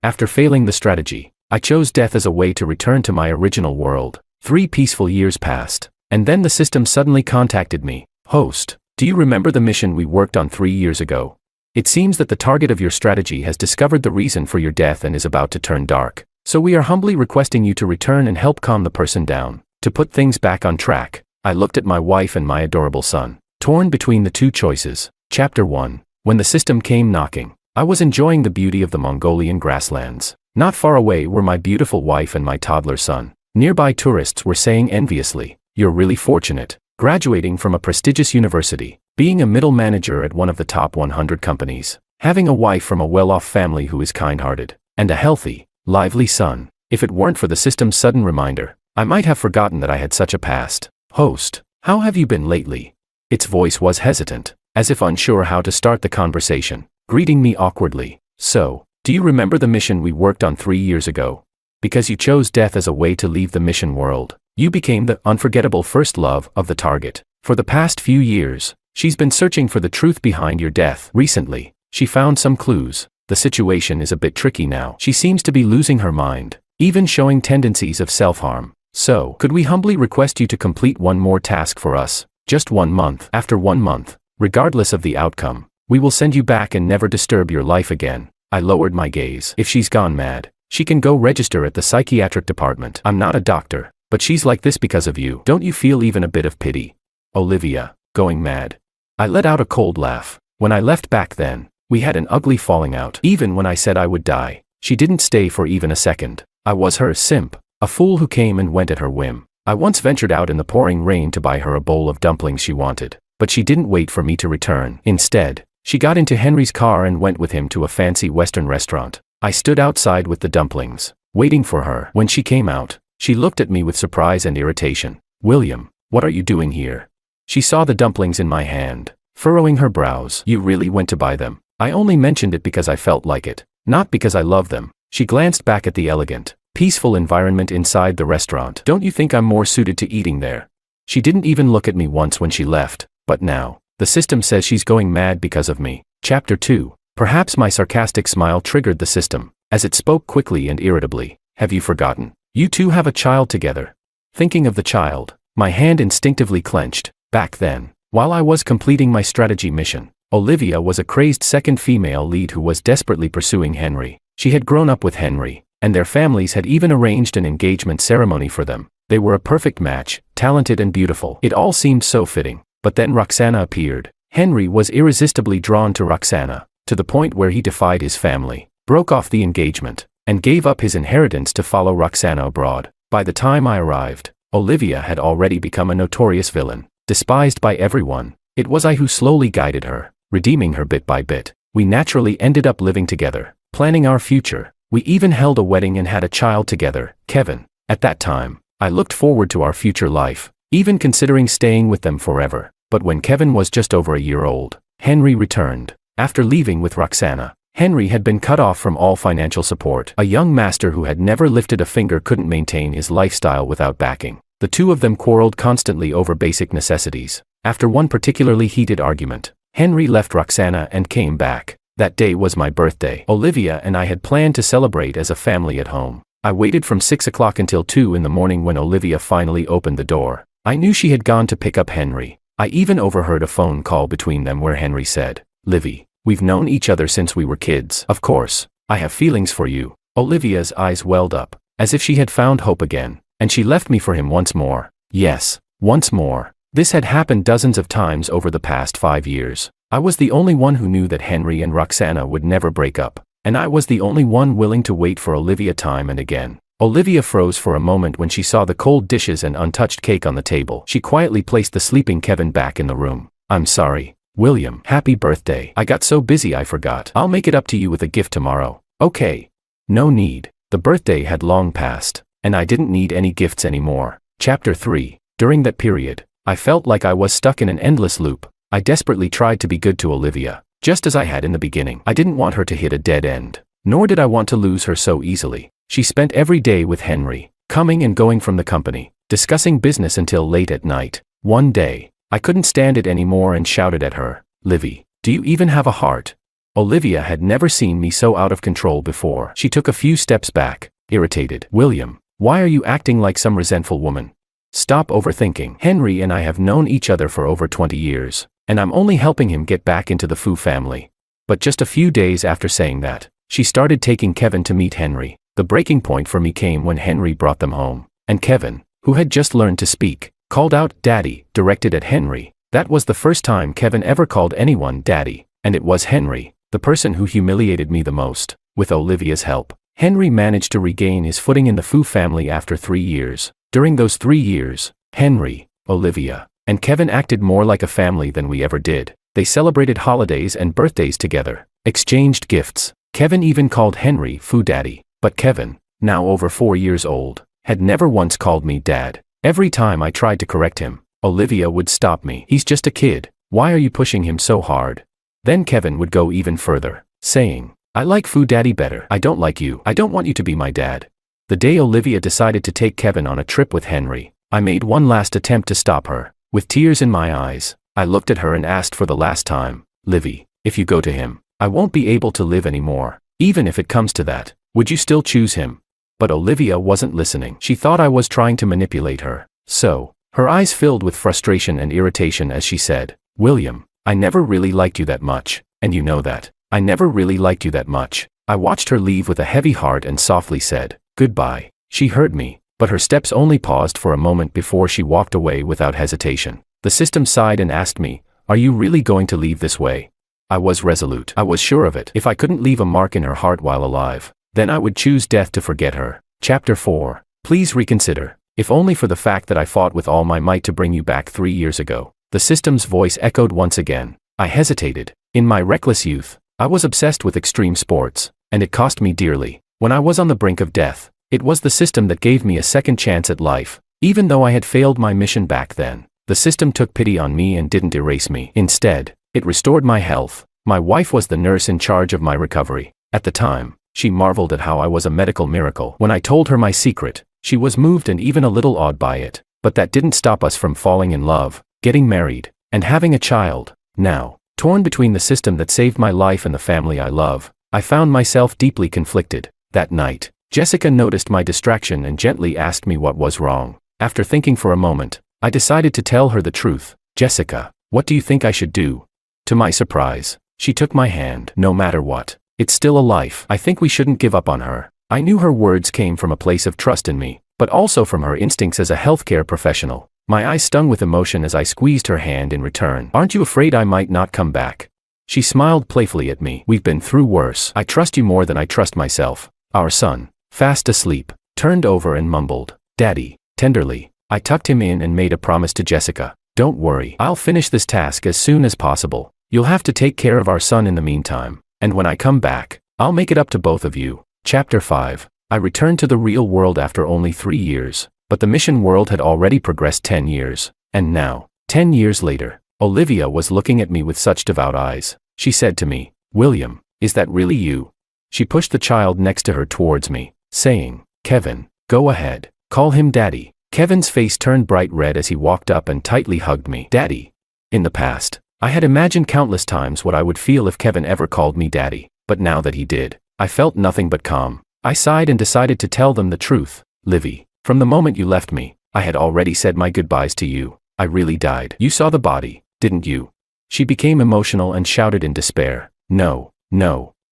After failing the strategy, I chose death as a way to return to my original world. 3 peaceful years passed, and then the system suddenly contacted me. Host, do you remember the mission we worked on 3 years ago? It seems that the target of your strategy has discovered the reason for your death and is about to turn dark. So we are humbly requesting you to return and help calm the person down, to put things back on track. I looked at my wife and my adorable son, torn between the two choices. Chapter 1. When the system came knocking, I was enjoying the beauty of the Mongolian grasslands. Not far away were my beautiful wife and my toddler son. Nearby tourists were saying enviously, "You're really fortunate, graduating from a prestigious university, being a middle manager at one of the top 100 companies, having a wife from a well-off family who is kind-hearted, and a healthy, lively son. If it weren't for the system's sudden reminder, I might have forgotten that I had such a past. Host, how have you been lately?" Its voice was hesitant, as if unsure how to start the conversation, greeting me awkwardly. "So, do you remember the mission we worked on 3 years ago? Because you chose death as a way to leave the mission world, you became the unforgettable first love of the target. For the past few years, she's been searching for the truth behind your death. Recently, she found some clues. The situation is a bit tricky now. She seems to be losing her mind, even showing tendencies of self-harm. So, could we humbly request you to complete one more task for us? Just 1 month. After 1 month, regardless of the outcome, we will send you back and never disturb your life again." I lowered my gaze. If she's gone mad, she can go register at the psychiatric department. I'm not a doctor, but she's like this because of you. Don't you feel even a bit of pity? Olivia, going mad. I let out a cold laugh. When I left back then, we had an ugly falling out. Even when I said I would die, she didn't stay for even a second. I was her simp, a fool who came and went at her whim. I once ventured out in the pouring rain to buy her a bowl of dumplings she wanted, but she didn't wait for me to return. Instead, she got into Henry's car and went with him to a fancy Western restaurant. I stood outside with the dumplings, waiting for her. When she came out, she looked at me with surprise and irritation. "William, what are you doing here?" She saw the dumplings in my hand, furrowing her brows. "You really went to buy them?" "I only mentioned it because I felt like it, not because I love them." She glanced back at the elegant, peaceful environment inside the restaurant. "Don't you think I'm more suited to eating there?" She didn't even look at me once when she left, but now, the system says she's going mad because of me. Chapter 2. Perhaps my sarcastic smile triggered the system, as it spoke quickly and irritably. "Have you forgotten? You two have a child together." Thinking of the child, my hand instinctively clenched. Back then, while I was completing my strategy mission, Olivia was a crazed second female lead who was desperately pursuing Henry. She had grown up with Henry, and their families had even arranged an engagement ceremony for them. They were a perfect match, talented and beautiful. It all seemed so fitting. But then Roxana appeared. Henry was irresistibly drawn to Roxana, to the point where he defied his family, broke off the engagement, and gave up his inheritance to follow Roxana abroad. By the time I arrived, Olivia had already become a notorious villain, despised by everyone. It was I who slowly guided her, redeeming her bit by bit. We naturally ended up living together, planning our future. We even held a wedding and had a child together, Kevin. At that time, I looked forward to our future life, even considering staying with them forever. But when Kevin was just over a year old, Henry returned. After leaving with Roxana, Henry had been cut off from all financial support. A young master who had never lifted a finger couldn't maintain his lifestyle without backing. The two of them quarreled constantly over basic necessities. After one particularly heated argument, Henry left Roxana and came back. That day was my birthday. Olivia and I had planned to celebrate as a family at home. I waited from 6 o'clock until 2 in the morning when Olivia finally opened the door. I knew she had gone to pick up Henry. I even overheard a phone call between them where Henry said, "Livy, we've known each other since we were kids. Of course, I have feelings for you." Olivia's eyes welled up, as if she had found hope again, and she left me for him once more. Yes, once more. This had happened dozens of times over the past 5 years. I was the only one who knew that Henry and Roxana would never break up, and I was the only one willing to wait for Olivia time and again. Olivia froze for a moment when she saw the cold dishes and untouched cake on the table. She quietly placed the sleeping Kevin back in the room. "I'm sorry, William. Happy birthday. I got so busy I forgot. I'll make it up to you with a gift tomorrow." "Okay." No need. The birthday had long passed, and I didn't need any gifts anymore. Chapter 3. During that period, I felt like I was stuck in an endless loop. I desperately tried to be good to Olivia, just as I had in the beginning. I didn't want her to hit a dead end, nor did I want to lose her so easily. She spent every day with Henry, coming and going from the company, discussing business until late at night. One day, I couldn't stand it anymore and shouted at her, "Livy, do you even have a heart?" Olivia had never seen me so out of control before. She took a few steps back, irritated. William, why are you acting like some resentful woman? Stop overthinking. Henry and I have known each other for over 20 years, and I'm only helping him get back into the Fu family. But just a few days after saying that, she started taking Kevin to meet Henry. The breaking point for me came when Henry brought them home, and Kevin, who had just learned to speak, called out "Daddy," directed at Henry. That was the first time Kevin ever called anyone daddy, and it was Henry, the person who humiliated me the most. With Olivia's help, Henry managed to regain his footing in the Fu family after 3 years. During those 3 years, Henry, Olivia, and Kevin acted more like a family than we ever did. They celebrated holidays and birthdays together, exchanged gifts. Kevin even called Henry Fu Daddy, but Kevin, now over 4 years old, had never once called me Dad. Every time I tried to correct him, Olivia would stop me. "He's just a kid. Why are you pushing him so hard?" Then Kevin would go even further, saying, "I like Fu Daddy better. I don't like you. I don't want you to be my dad." The day Olivia decided to take Kevin on a trip with Henry, I made one last attempt to stop her. With tears in my eyes, I looked at her and asked for the last time, "Livy, if you go to him, I won't be able to live anymore. Even if it comes to that, would you still choose him?" But Olivia wasn't listening. She thought I was trying to manipulate her. So, her eyes filled with frustration and irritation as she said, "William, I never really liked you that much, and you know that. I never really liked you that much." I watched her leave with a heavy heart and softly said, "Goodbye." She heard me, but her steps only paused for a moment before she walked away without hesitation. The system sighed and asked me, "Are you really going to leave this way?" I was resolute. I was sure of it. If I couldn't leave a mark in her heart while alive, then I would choose death to forget her. Chapter 4. Please reconsider. If only for the fact that I fought with all my might to bring you back 3 years ago. The system's voice echoed once again. I hesitated. In my reckless youth, I was obsessed with extreme sports, and it cost me dearly. When I was on the brink of death, it was the system that gave me a second chance at life. Even though I had failed my mission back then, the system took pity on me and didn't erase me. Instead, it restored my health. My wife was the nurse in charge of my recovery. At the time, she marveled at how I was a medical miracle. When I told her my secret, she was moved and even a little awed by it. But that didn't stop us from falling in love, getting married, and having a child. Now, torn between the system that saved my life and the family I love, I found myself deeply conflicted. That night, Jessica noticed my distraction and gently asked me what was wrong. After thinking for a moment, I decided to tell her the truth. "Jessica, what do you think I should do?" To my surprise, she took my hand. "No matter what, it's still a life. I think we shouldn't give up on her." I knew her words came from a place of trust in me, but also from her instincts as a healthcare professional. My eyes stung with emotion as I squeezed her hand in return. "Aren't you afraid I might not come back?" She smiled playfully at me. "We've been through worse. I trust you more than I trust myself." Our son, fast asleep, turned over and mumbled, "Daddy," tenderly. I tucked him in and made a promise to Jessica. "Don't worry, I'll finish this task as soon as possible. You'll have to take care of our son in the meantime, and when I come back, I'll make it up to both of you." Chapter 5. I returned to the real world after only 3 years, but the mission world had already progressed 10 years, and now, 10 years later, Olivia was looking at me with such devout eyes. She said to me, "William, is that really you?" She pushed the child next to her towards me, saying, "Kevin, go ahead, call him Daddy." Kevin's face turned bright red as he walked up and tightly hugged me. Daddy. In the past, I had imagined countless times what I would feel if Kevin ever called me Daddy, but now that he did, I felt nothing but calm. I sighed and decided to tell them the truth. "Livy, from the moment you left me, I had already said my goodbyes to you. I really died. You saw the body, didn't you?" She became emotional and shouted in despair, No,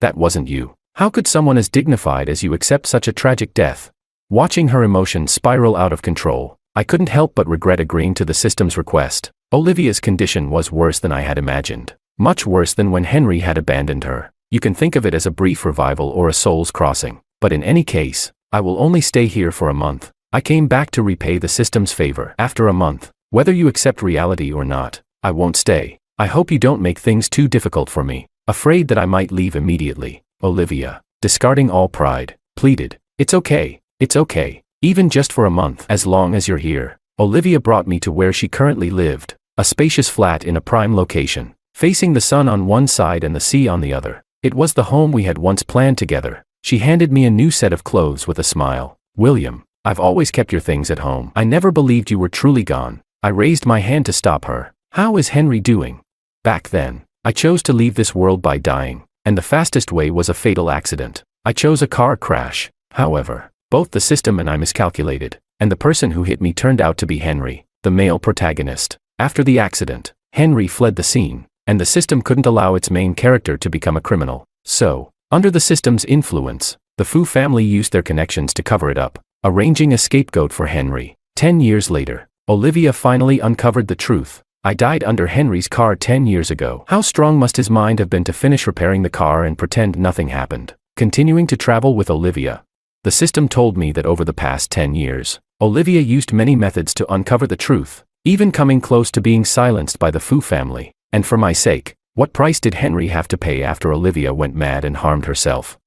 that wasn't you. How could someone as dignified as you accept such a tragic death?" Watching her emotions spiral out of control, I couldn't help but regret agreeing to the system's request. Olivia's condition was worse than I had imagined. Much worse than when Henry had abandoned her. You can think of it as a brief revival or a soul's crossing. But in any case, I will only stay here for a month. I came back to repay the system's favor. After a month, whether you accept reality or not, I won't stay. I hope you don't make things too difficult for me. Afraid that I might leave immediately, Olivia, discarding all pride, pleaded, It's okay, even just for a month. As long as you're here." Olivia brought me to where she currently lived, a spacious flat in a prime location, facing the sun on one side and the sea on the other. It was the home we had once planned together. She handed me a new set of clothes with a smile. "William, I've always kept your things at home. I never believed you were truly gone." I raised my hand to stop her. "How is Henry doing?" Back then, I chose to leave this world by dying. and the fastest way was a fatal accident. I chose a car crash. However, both the system and I miscalculated, and the person who hit me turned out to be Henry, the male protagonist. After the accident, Henry fled the scene, and the system couldn't allow its main character to become a criminal. So, under the system's influence, the Fu family used their connections to cover it up, arranging a scapegoat for Henry. 10 years later, Olivia finally uncovered the truth. I died under Henry's car 10 years ago. How strong must his mind have been to finish repairing the car and pretend nothing happened? Continuing to travel with Olivia. The system told me that over the past 10 years, Olivia used many methods to uncover the truth, even coming close to being silenced by the Fu family. And for my sake, what price did Henry have to pay after Olivia went mad and harmed herself?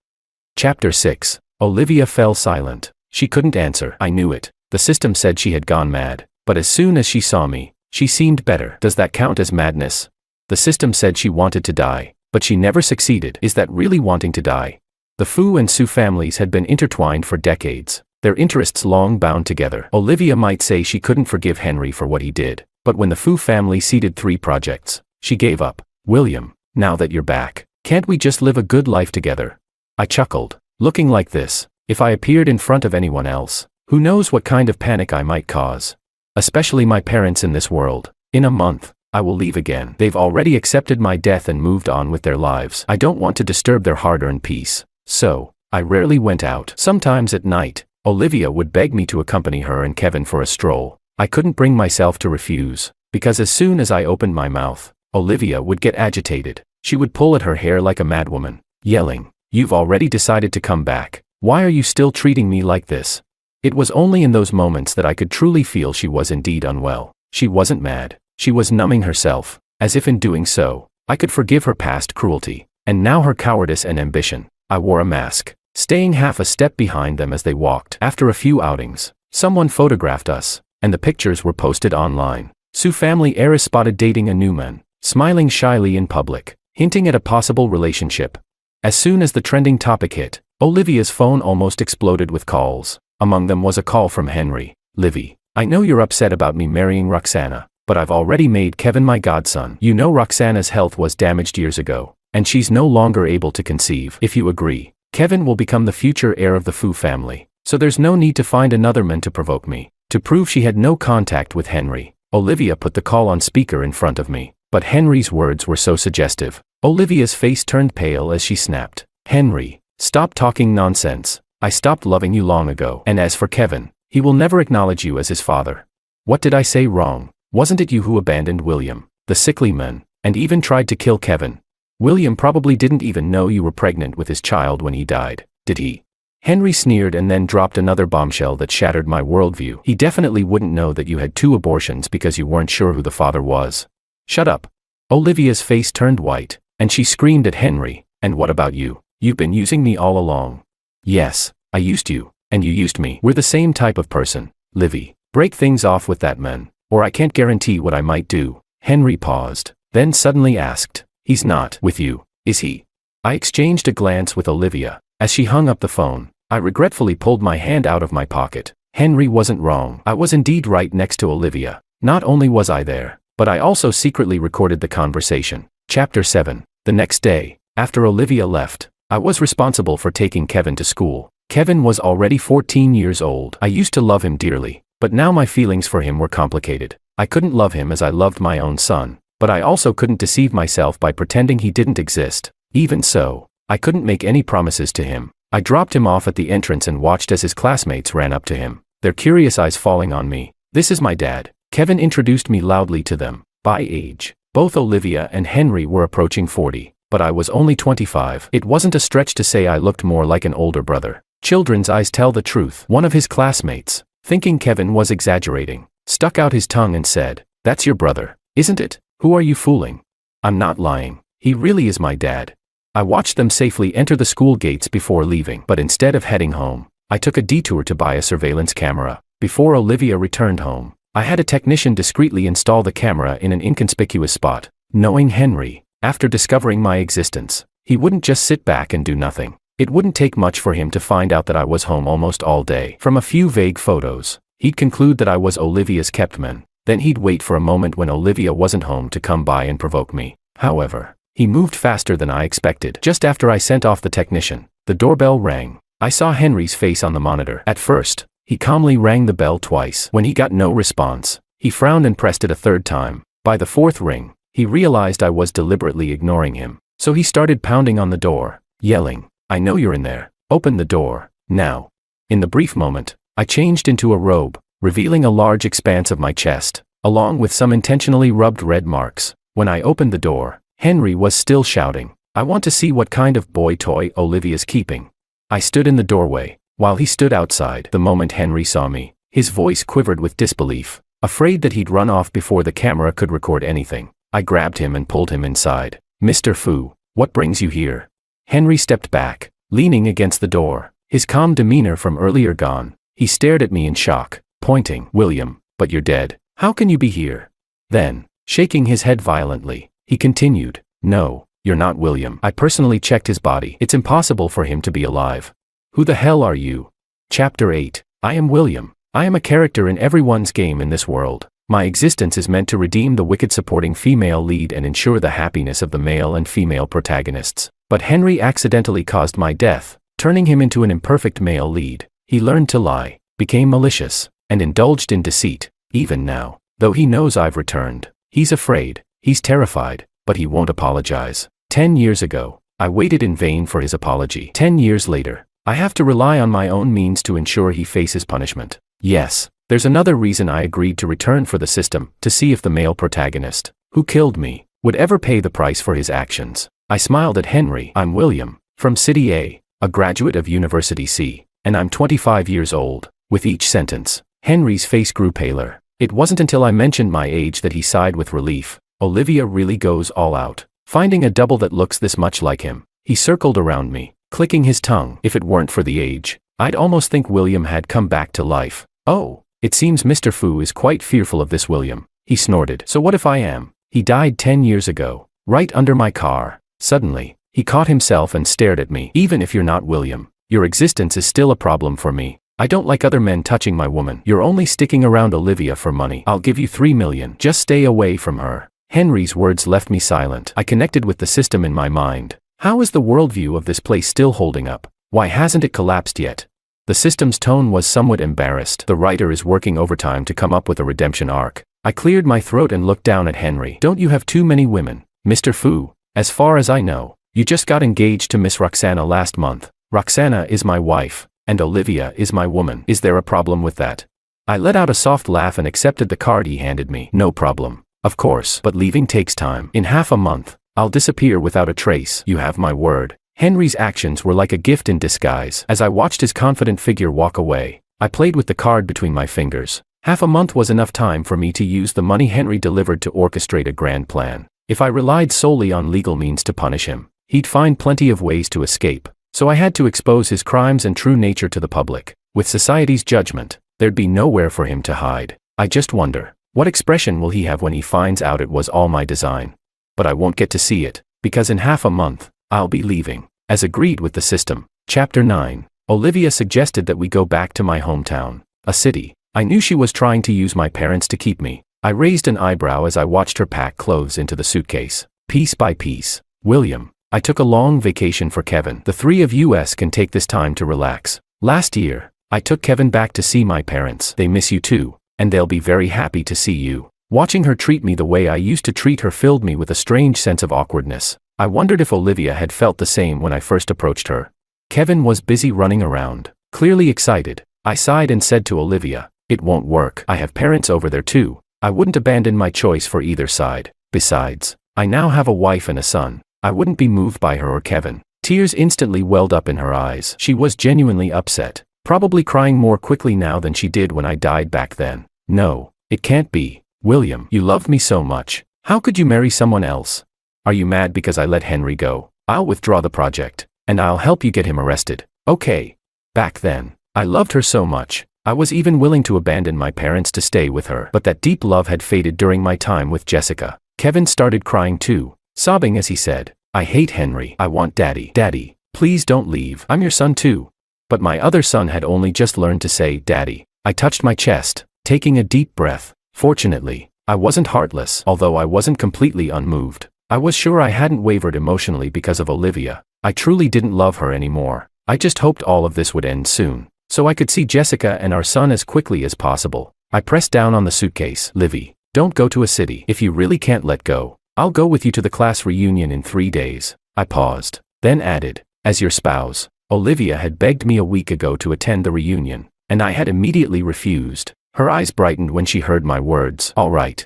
Chapter 6. Olivia fell silent. She couldn't answer. I knew it. The system said she had gone mad, but as soon as she saw me, she seemed better. Does that count as madness? The system said she wanted to die, but she never succeeded. Is that really wanting to die? The Fu and Su families had been intertwined for decades, their interests long bound together. Olivia might say she couldn't forgive Henry for what he did, but when the Fu family ceded 3 projects, she gave up. William, now that you're back, can't we just live a good life together? I chuckled. Looking like this, if I appeared in front of anyone else, who knows what kind of panic I might cause? Especially my parents in this world. In a month, I will leave again. They've already accepted my death and moved on with their lives. I don't want to disturb their hard-earned peace. So, I rarely went out. Sometimes at night, Olivia would beg me to accompany her and Kevin for a stroll. I couldn't bring myself to refuse, because as soon as I opened my mouth, Olivia would get agitated. She would pull at her hair like a madwoman, yelling, "You've already decided to come back. Why are you still treating me like this?" It was only in those moments that I could truly feel she was indeed unwell. She wasn't mad. She was numbing herself, as if in doing so, I could forgive her past cruelty, and now her cowardice and ambition. I wore a mask, staying half a step behind them as they walked. After a few outings, someone photographed us, and the pictures were posted online. Su family heiress spotted dating a new man, smiling shyly in public, hinting at a possible relationship. As soon as the trending topic hit, Olivia's phone almost exploded with calls. Among them was a call from Henry. "Livy, I know you're upset about me marrying Roxana, but I've already made Kevin my godson. You know Roxana's health was damaged years ago, and she's no longer able to conceive. If you agree, Kevin will become the future heir of the Fu family, so there's no need to find another man to provoke me." To prove she had no contact with Henry, Olivia put the call on speaker in front of me, but Henry's words were so suggestive. Olivia's face turned pale as she snapped, "Henry, stop talking nonsense. I stopped loving you long ago. And as for Kevin, he will never acknowledge you as his father." What did I say wrong? Wasn't it you who abandoned William, the sickly man, and even tried to kill Kevin? William probably didn't even know you were pregnant with his child when he died, did he? Henry sneered and then dropped another bombshell that shattered my worldview. He definitely wouldn't know that you had 2 abortions because you weren't sure who the father was. Shut up. Olivia's face turned white, and she screamed at Henry, "And what about you? You've been using me all along." "Yes, I used you, and you used me. We're the same type of person. Livy, break things off with that man, or I can't guarantee what I might do." Henry paused, then suddenly asked, "He's not with you, is he?" I exchanged a glance with Olivia. As she hung up the phone, I regretfully pulled my hand out of my pocket. Henry wasn't wrong. I was indeed right next to Olivia. Not only was I there, but I also secretly recorded the conversation. Chapter 7. The next day, after Olivia left, I was responsible for taking Kevin to school. Kevin was already 14 years old. I used to love him dearly, but now my feelings for him were complicated. I couldn't love him as I loved my own son, but I also couldn't deceive myself by pretending he didn't exist. Even so, I couldn't make any promises to him. I dropped him off at the entrance and watched as his classmates ran up to him, their curious eyes falling on me. "This is my dad." Kevin introduced me loudly to them. By age, both Olivia and Henry were approaching 40, but I was only 25. It wasn't a stretch to say I looked more like an older brother. Children's eyes tell the truth. One of his classmates, thinking Kevin was exaggerating, stuck out his tongue and said, "That's your brother, isn't it? Who are you fooling?" "I'm not lying. He really is my dad." I watched them safely enter the school gates before leaving, but instead of heading home, I took a detour to buy a surveillance camera. Before Olivia returned home, I had a technician discreetly install the camera in an inconspicuous spot. Knowing Henry, after discovering my existence, he wouldn't just sit back and do nothing. It wouldn't take much for him to find out that I was home almost all day. From a few vague photos, he'd conclude that I was Olivia's kept man. Then he'd wait for a moment when Olivia wasn't home to come by and provoke me. However, He moved faster than I expected. Just after I sent off the technician, the doorbell rang. I saw Henry's face on the monitor. At first, he calmly rang the bell twice. When he got no response, he frowned and pressed it a third time. By the fourth ring, he realized I was deliberately ignoring him. So he started pounding on the door, yelling, "I know you're in there. Open the door, now." In the brief moment, I changed into a robe, revealing a large expanse of my chest, along with some intentionally rubbed red marks. When I opened the door, Henry was still shouting, "I want to see what kind of boy toy Olivia's keeping." I stood in the doorway, while he stood outside. The moment Henry saw me, his voice quivered with disbelief. Afraid that he'd run off before the camera could record anything, I grabbed him and pulled him inside. "Mr. Fu, what brings you here?" Henry stepped back, leaning against the door, his calm demeanor from earlier gone. He stared at me in shock, pointing, "William, but you're dead. How can you be here?" Then, shaking his head violently, he continued, "No, you're not William. I personally checked his body. It's impossible for him to be alive." "Who the hell are you?" Chapter 8. I am William. I am a character in everyone's game in this world. My existence is meant to redeem the wicked supporting female lead and ensure the happiness of the male and female protagonists. But Henry accidentally caused my death, turning him into an imperfect male lead. He learned to lie, became malicious, and indulged in deceit. Even now, though he knows I've returned, he's afraid, he's terrified, but he won't apologize. 10 years ago, I waited in vain for his apology. 10 years later, I have to rely on my own means to ensure he faces punishment. Yes, there's another reason I agreed to return for the system, to see if the male protagonist, who killed me, would ever pay the price for his actions. I smiled at Henry. "I'm William, from City A, a graduate of University C, and I'm 25 years old." With each sentence, Henry's face grew paler. It wasn't until I mentioned my age that he sighed with relief. Olivia really goes all out, finding a double that looks this much like him. He circled around me, clicking his tongue. If it weren't for the age, I'd almost think William had come back to life. "Oh, it seems Mr. Fu is quite fearful of this William," he snorted. "So what if I am? He died 10 years ago, right under my car." Suddenly, he caught himself and stared at me. "Even if you're not William, your existence is still a problem for me. I don't like other men touching my woman. You're only sticking around Olivia for money. I'll give you 3 million. Just stay away from her." Henry's words left me silent. I connected with the system in my mind. How is the worldview of this place still holding up? Why hasn't it collapsed yet? The system's tone was somewhat embarrassed. The writer is working overtime to come up with a redemption arc. I cleared my throat and looked down at Henry. "Don't you have too many women, Mr. Fu? As far as I know, you just got engaged to Miss Roxana last month. Roxana is my wife, and Olivia is my woman. Is there a problem with that?" I let out a soft laugh and accepted the card he handed me. "No problem, of course, but leaving takes time. In half a month, I'll disappear without a trace. You have my word." Henry's actions were like a gift in disguise. As I watched his confident figure walk away, I played with the card between my fingers. Half a month was enough time for me to use the money Henry delivered to orchestrate a grand plan. If I relied solely on legal means to punish him, he'd find plenty of ways to escape. So I had to expose his crimes and true nature to the public. With society's judgment, there'd be nowhere for him to hide. I just wonder, what expression will he have when he finds out it was all my design? But I won't get to see it, because in half a month, I'll be leaving. As agreed with the system. Chapter 9. Olivia suggested that we go back to my hometown, a city. I knew she was trying to use my parents to keep me. I raised an eyebrow as I watched her pack clothes into the suitcase. Piece by piece. "William, I took a long vacation for Kevin. The 3 of us can take this time to relax. Last year, I took Kevin back to see my parents. They miss you too, and they'll be very happy to see you." Watching her treat me the way I used to treat her filled me with a strange sense of awkwardness. I wondered if Olivia had felt the same when I first approached her. Kevin was busy running around, clearly excited. I sighed and said to Olivia, "It won't work. I have parents over there too. I wouldn't abandon my choice for either side. Besides, I now have a wife and a son. I wouldn't be moved by her or Kevin." Tears instantly welled up in her eyes. She was genuinely upset, probably crying more quickly now than she did when I died back then. "No, it can't be. William, you loved me so much. How could you marry someone else? Are you mad because I let Henry go? I'll withdraw the project, and I'll help you get him arrested." "Okay." Back then, I loved her so much, I was even willing to abandon my parents to stay with her. But that deep love had faded during my time with Jessica. Kevin started crying too, sobbing as he said, "I hate Henry. I want Daddy. Daddy, please don't leave. I'm your son too." But my other son had only just learned to say Daddy. I touched my chest, taking a deep breath. Fortunately, I wasn't heartless, although I wasn't completely unmoved. I was sure I hadn't wavered emotionally because of Olivia. I truly didn't love her anymore. I just hoped all of this would end soon, so I could see Jessica and our son as quickly as possible. I pressed down on the suitcase. Livy, don't go to a city. If you really can't let go, I'll go with you to the class reunion in 3 days. I paused, then added, as your spouse. Olivia had begged me a week ago to attend the reunion, and I had immediately refused. Her eyes brightened when she heard my words. All right,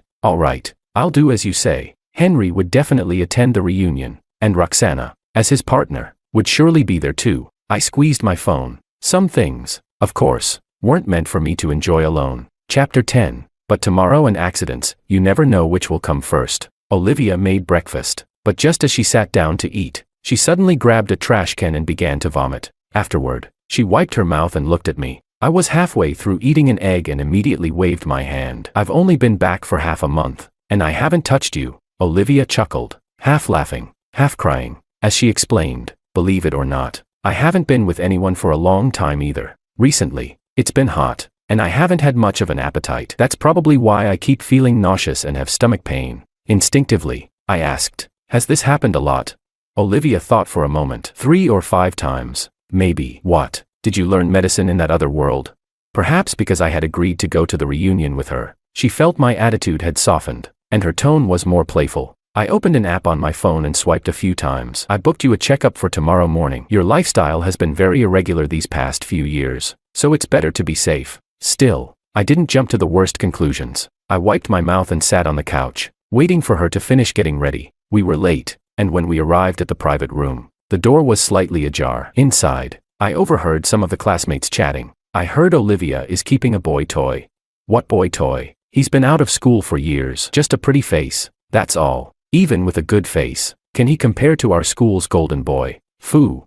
I'll do as you say. Henry would definitely attend the reunion, and Roxana, as his partner, would surely be there too. I squeezed my phone. Some things, of course, weren't meant for me to enjoy alone. Chapter 10. But tomorrow and accidents, you never know which will come first. Olivia made breakfast, but just as she sat down to eat, she suddenly grabbed a trash can and began to vomit. Afterward, she wiped her mouth and looked at me. I was halfway through eating an egg and immediately waved my hand. I've only been back for half a month, and I haven't touched you. Olivia chuckled, half laughing, half crying, as she explained, believe it or not, I haven't been with anyone for a long time either. Recently, it's been hot, and I haven't had much of an appetite. That's probably why I keep feeling nauseous and have stomach pain. Instinctively, I asked, has this happened a lot? Olivia thought for a moment. 3 or 5 times, maybe. What? Did you learn medicine in that other world? Perhaps because I had agreed to go to the reunion with her. She felt my attitude had softened, and her tone was more playful. I opened an app on my phone and swiped a few times. I booked you a checkup for tomorrow morning. Your lifestyle has been very irregular these past few years, so it's better to be safe. Still, I didn't jump to the worst conclusions. I wiped my mouth and sat on the couch, waiting for her to finish getting ready. We were late, and when we arrived at the private room, the door was slightly ajar. Inside, I overheard some of the classmates chatting. I heard Olivia is keeping a boy toy. What boy toy? He's been out of school for years. Just a pretty face, that's all. Even with a good face, can he compare to our school's golden boy? Phoo.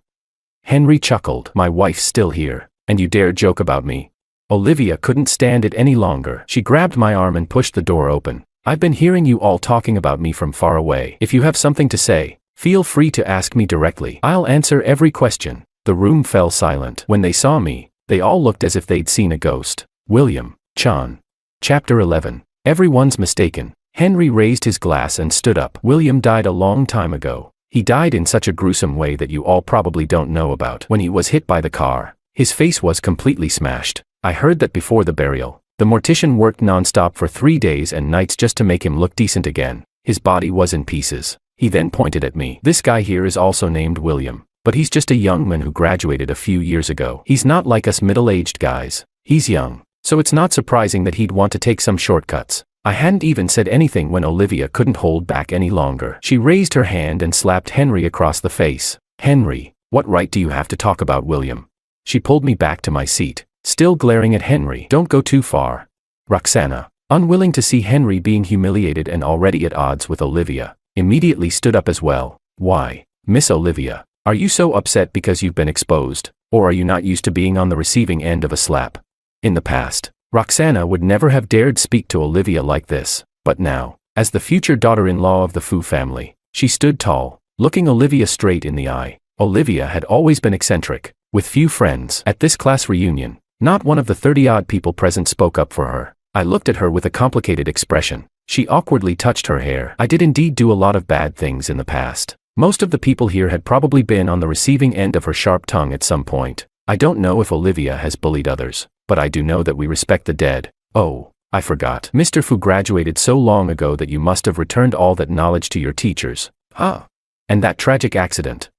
Henry chuckled. My wife's still here, and you dare joke about me? Olivia couldn't stand it any longer. She grabbed my arm and pushed the door open. I've been hearing you all talking about me from far away. If you have something to say, feel free to ask me directly. I'll answer every question. The room fell silent. When they saw me, they all looked as if they'd seen a ghost. William, Chan. Chapter 11. Everyone's mistaken. Henry raised his glass and stood up. William died a long time ago. He died in such a gruesome way that you all probably don't know about. When he was hit by the car, his face was completely smashed. I heard that before the burial, the mortician worked non-stop for 3 days and nights just to make him look decent again. His body was in pieces. He then pointed at me. This guy here is also named William, but he's just a young man who graduated a few years ago. He's not like us middle-aged guys. He's young, so it's not surprising that he'd want to take some shortcuts. I hadn't even said anything when Olivia couldn't hold back any longer. She raised her hand and slapped Henry across the face. Henry, what right do you have to talk about William? She pulled me back to my seat, still glaring at Henry. Don't go too far. Roxana, unwilling to see Henry being humiliated and already at odds with Olivia, immediately stood up as well. Why, Miss Olivia, are you so upset because you've been exposed, or are you not used to being on the receiving end of a slap? In the past, Roxana would never have dared speak to Olivia like this, but now, as the future daughter-in-law of the Fu family, she stood tall, looking Olivia straight in the eye. Olivia had always been eccentric, with few friends. At this class reunion, not one of the 30-odd people present spoke up for her. I looked at her with a complicated expression. She awkwardly touched her hair. I did indeed do a lot of bad things in the past. Most of the people here had probably been on the receiving end of her sharp tongue at some point. I don't know if Olivia has bullied others, but I do know that we respect the dead. Oh, I forgot. Mr. Fu graduated so long ago that you must have returned all that knowledge to your teachers. Huh? And that tragic accident.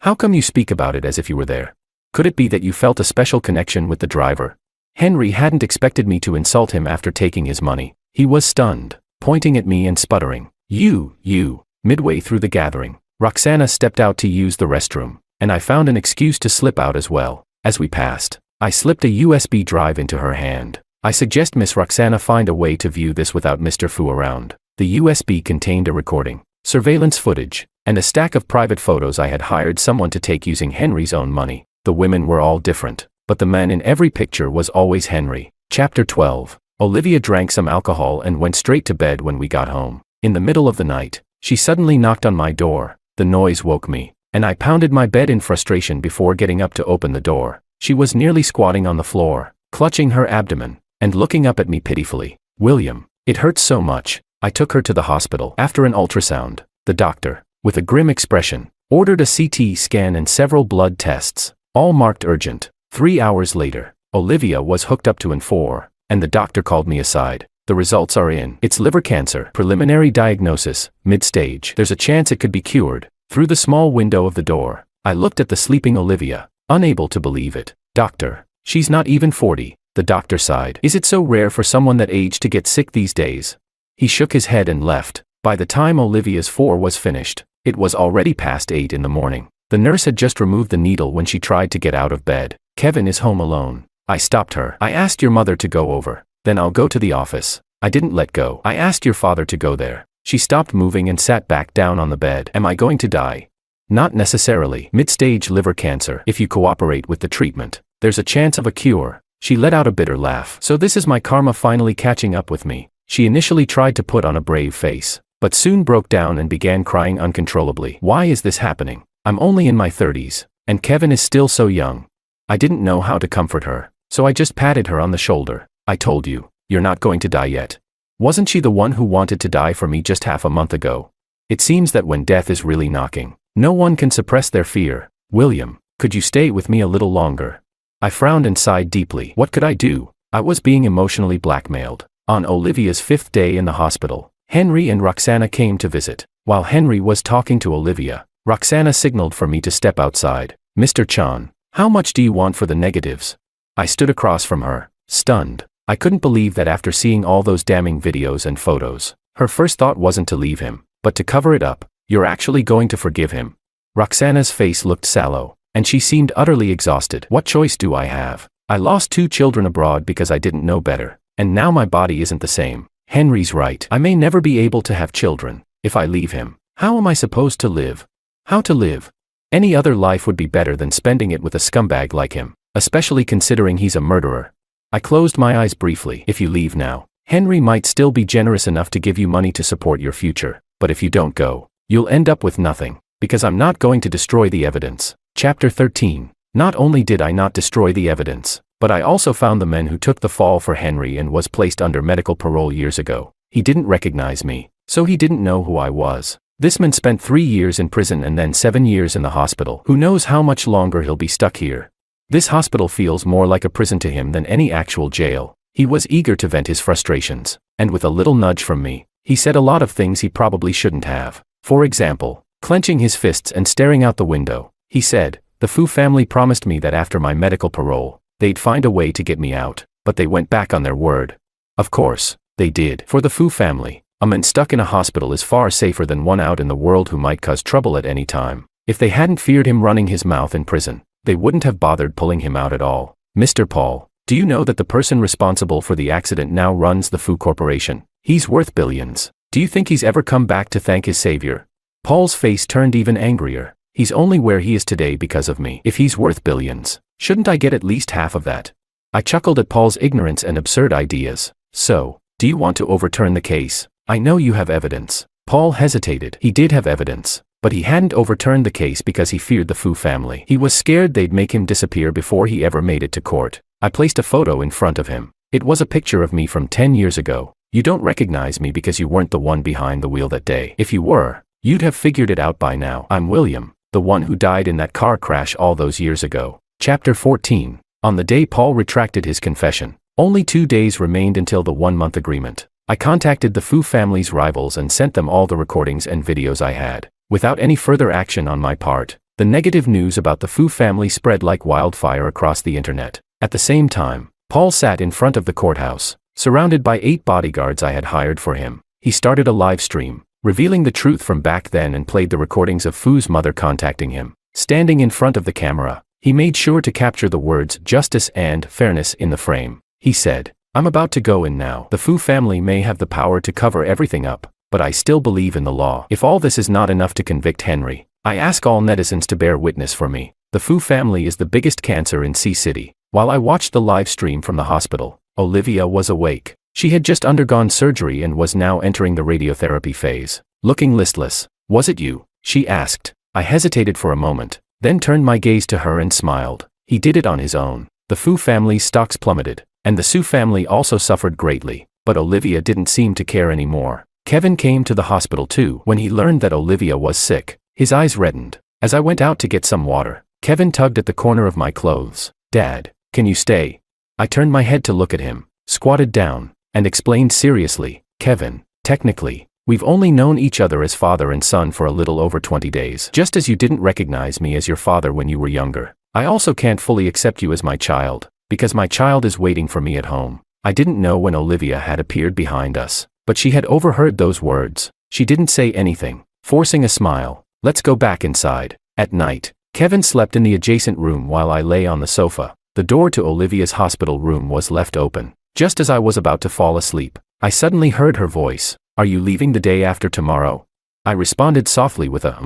How come you speak about it as if you were there? Could it be that you felt a special connection with the driver? Henry hadn't expected me to insult him after taking his money. He was stunned, pointing at me and sputtering. You. Midway through the gathering, Roxana stepped out to use the restroom, and I found an excuse to slip out as well. As we passed, I slipped a USB drive into her hand. I suggest Miss Roxana find a way to view this without Mr. Fu around. The USB contained a recording, surveillance footage, and a stack of private photos I had hired someone to take using Henry's own money. The women were all different, but the man in every picture was always Henry. Chapter 12. Olivia drank some alcohol and went straight to bed when we got home. In the middle of the night, she suddenly knocked on my door. The noise woke me, and I pounded my bed in frustration before getting up to open the door. She was nearly squatting on the floor, clutching her abdomen, and looking up at me pitifully. William, it hurts so much. I took her to the hospital. After an ultrasound, The doctor, with a grim expression, ordered a CT scan and several blood tests, all marked urgent. 3 hours later, Olivia was hooked up to N4, and the doctor called me aside. The results are in. It's liver cancer. Preliminary diagnosis, mid-stage. There's a chance it could be cured. Through the small window of the door, I looked at the sleeping Olivia, unable to believe it. Doctor, she's not even 40, the doctor sighed. Is it so rare for someone that age to get sick these days? He shook his head and left. By the time Olivia's 4 was finished, it was already past 8 in the morning. The nurse had just removed the needle when she tried to get out of bed. Kevin is home alone. I stopped her. I asked your mother to go over. Then I'll go to the office. I didn't let go. I asked your father to go there. She stopped moving and sat back down on the bed. Am I going to die? Not necessarily. Mid-stage liver cancer. If you cooperate with the treatment, there's a chance of a cure. She let out a bitter laugh. So this is my karma finally catching up with me. She initially tried to put on a brave face, but soon broke down and began crying uncontrollably. Why is this happening? I'm only in my 30s, and Kevin is still so young. I didn't know how to comfort her, so I just patted her on the shoulder. I told you, you're not going to die yet. Wasn't she the one who wanted to die for me just half a month ago? It seems that when death is really knocking, no one can suppress their fear. William, could you stay with me a little longer? I frowned and sighed deeply. What could I do? I was being emotionally blackmailed. On Olivia's 5th day in the hospital, Henry and Roxana came to visit. While Henry was talking to Olivia, Roxana signaled for me to step outside. Mr. Chan, how much do you want for the negatives? I stood across from her, stunned. I couldn't believe that after seeing all those damning videos and photos, her first thought wasn't to leave him, but to cover it up. You're actually going to forgive him? Roxana's face looked sallow, and she seemed utterly exhausted. What choice do I have? I lost 2 children abroad because I didn't know better, and now my body isn't the same. Henry's right. I may never be able to have children. If I leave him, how am I supposed to live? How to live? Any other life would be better than spending it with a scumbag like him, especially considering he's a murderer. I closed my eyes briefly. If you leave now, Henry might still be generous enough to give you money to support your future, but if you don't go, you'll end up with nothing, because I'm not going to destroy the evidence. Chapter 13. Not only did I not destroy the evidence, but I also found the men who took the fall for Henry and was placed under medical parole years ago. He didn't recognize me, so he didn't know who I was. This man spent 3 years in prison and then 7 years in the hospital. Who knows how much longer he'll be stuck here. This hospital feels more like a prison to him than any actual jail. He was eager to vent his frustrations, and with a little nudge from me, he said a lot of things he probably shouldn't have. For example, clenching his fists and staring out the window, he said, the Fu family promised me that after my medical parole, they'd find a way to get me out, but they went back on their word. Of course, they did. For the Fu family, a man stuck in a hospital is far safer than one out in the world who might cause trouble at any time. If they hadn't feared him running his mouth in prison, they wouldn't have bothered pulling him out at all. Mr. Paul, do you know that the person responsible for the accident now runs the Fu Corporation? He's worth billions. Do you think he's ever come back to thank his savior? Paul's face turned even angrier. He's only where he is today because of me. If he's worth billions, shouldn't I get at least half of that? I chuckled at Paul's ignorance and absurd ideas. So, do you want to overturn the case? I know you have evidence. Paul hesitated. He did have evidence, but he hadn't overturned the case because he feared the Fu family. He was scared they'd make him disappear before he ever made it to court. I placed a photo in front of him. It was a picture of me from 10 years ago. You don't recognize me because you weren't the one behind the wheel that day. If you were, you'd have figured it out by now. I'm William, the one who died in that car crash all those years ago. Chapter 14. On the day Paul retracted his confession, only 2 days remained until the 1-month agreement. I contacted the Fu family's rivals and sent them all the recordings and videos I had. Without any further action on my part, the negative news about the Fu family spread like wildfire across the internet. At the same time, Paul sat in front of the courthouse, surrounded by 8 bodyguards I had hired for him. He started a live stream, revealing the truth from back then, and played the recordings of Fu's mother contacting him. Standing in front of the camera, he made sure to capture the words justice and fairness in the frame. He said, I'm about to go in now. The Fu family may have the power to cover everything up, but I still believe in the law. If all this is not enough to convict Henry, I ask all netizens to bear witness for me. The Fu family is the biggest cancer in Sea City. While I watched the live stream from the hospital, Olivia was awake. She had just undergone surgery and was now entering the radiotherapy phase. Looking listless. Was it you? She asked. I hesitated for a moment, then turned my gaze to her and smiled. He did it on his own. The Fu family's stocks plummeted, and the Su family also suffered greatly, but Olivia didn't seem to care anymore. Kevin came to the hospital too. When he learned that Olivia was sick, his eyes reddened. As I went out to get some water, Kevin tugged at the corner of my clothes. "Dad, can you stay?" I turned my head to look at him, squatted down, and explained seriously, "Kevin, technically, we've only known each other as father and son for a little over 20 days. Just as you didn't recognize me as your father when you were younger, I also can't fully accept you as my child, because my child is waiting for me at home." I didn't know when Olivia had appeared behind us, but she had overheard those words. She didn't say anything, forcing a smile. "Let's go back inside." At night, Kevin slept in the adjacent room while I lay on the sofa. The door to Olivia's hospital room was left open. Just as I was about to fall asleep, I suddenly heard her voice. "Are you leaving the day after tomorrow?" I responded softly with a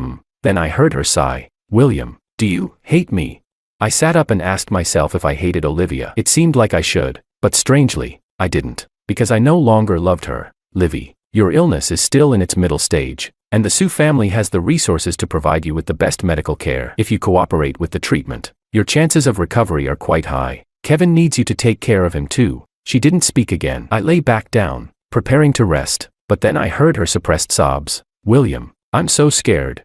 Then I heard her sigh. "William, do you hate me?" I sat up and asked myself if I hated Olivia. It seemed like I should, but strangely, I didn't, because I no longer loved her. "Livy, your illness is still in its middle stage, and the Sue family has the resources to provide you with the best medical care. If you cooperate with the treatment, your chances of recovery are quite high. Kevin needs you to take care of him too." She didn't speak again. I lay back down, preparing to rest, but then I heard her suppressed sobs. "William, I'm so scared.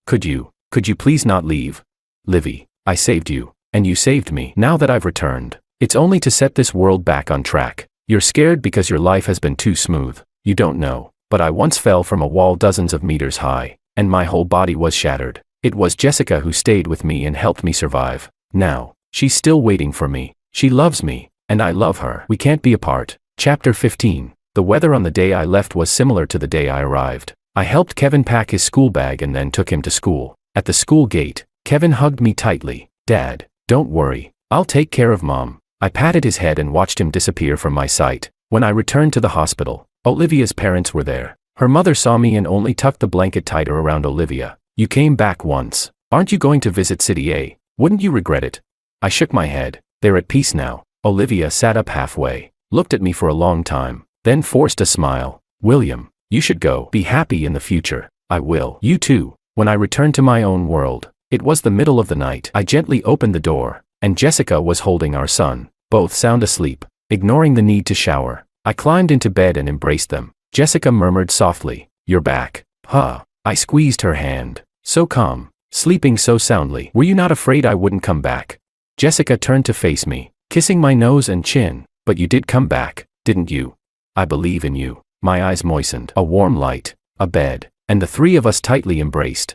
Could you please not leave? Livy, I saved you, and you saved me. Now that I've returned, it's only to set this world back on track. You're scared because your life has been too smooth. You don't know, but I once fell from a wall dozens of meters high, and my whole body was shattered. It was Jessica who stayed with me and helped me survive. Now, she's still waiting for me. She loves me, and I love her. We can't be apart." Chapter 15. The weather on the day I left was similar to the day I arrived. I helped Kevin pack his school bag and then took him to school. At the school gate, Kevin hugged me tightly. "Dad, don't worry. I'll take care of Mom." I patted his head and watched him disappear from my sight. When I returned to the hospital, Olivia's parents were there. Her mother saw me and only tucked the blanket tighter around Olivia. "You came back once. Aren't you going to visit City A? Wouldn't you regret it?" I shook my head. "They're at peace now." Olivia sat up halfway, looked at me for a long time, then forced a smile. "William, you should go. Be happy in the future." "I will. You too." When I returned to my own world, it was the middle of the night. I gently opened the door, and Jessica was holding our son, both sound asleep, ignoring the need to shower. I climbed into bed and embraced them. Jessica murmured softly, "You're back." "Huh." I squeezed her hand. So calm, sleeping so soundly. "Were you not afraid I wouldn't come back?" Jessica turned to face me, kissing my nose and chin. "But you did come back, didn't you?" "I believe in you." My eyes moistened. A warm light, a bed, and the three of us tightly embraced.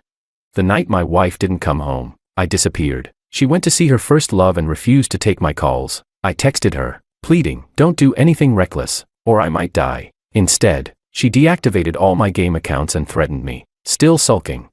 The night my wife didn't come home, I disappeared. She went to see her first love and refused to take my calls. I texted her, pleading, "Don't do anything reckless, or I might die." Instead, she deactivated all my game accounts and threatened me, still sulking.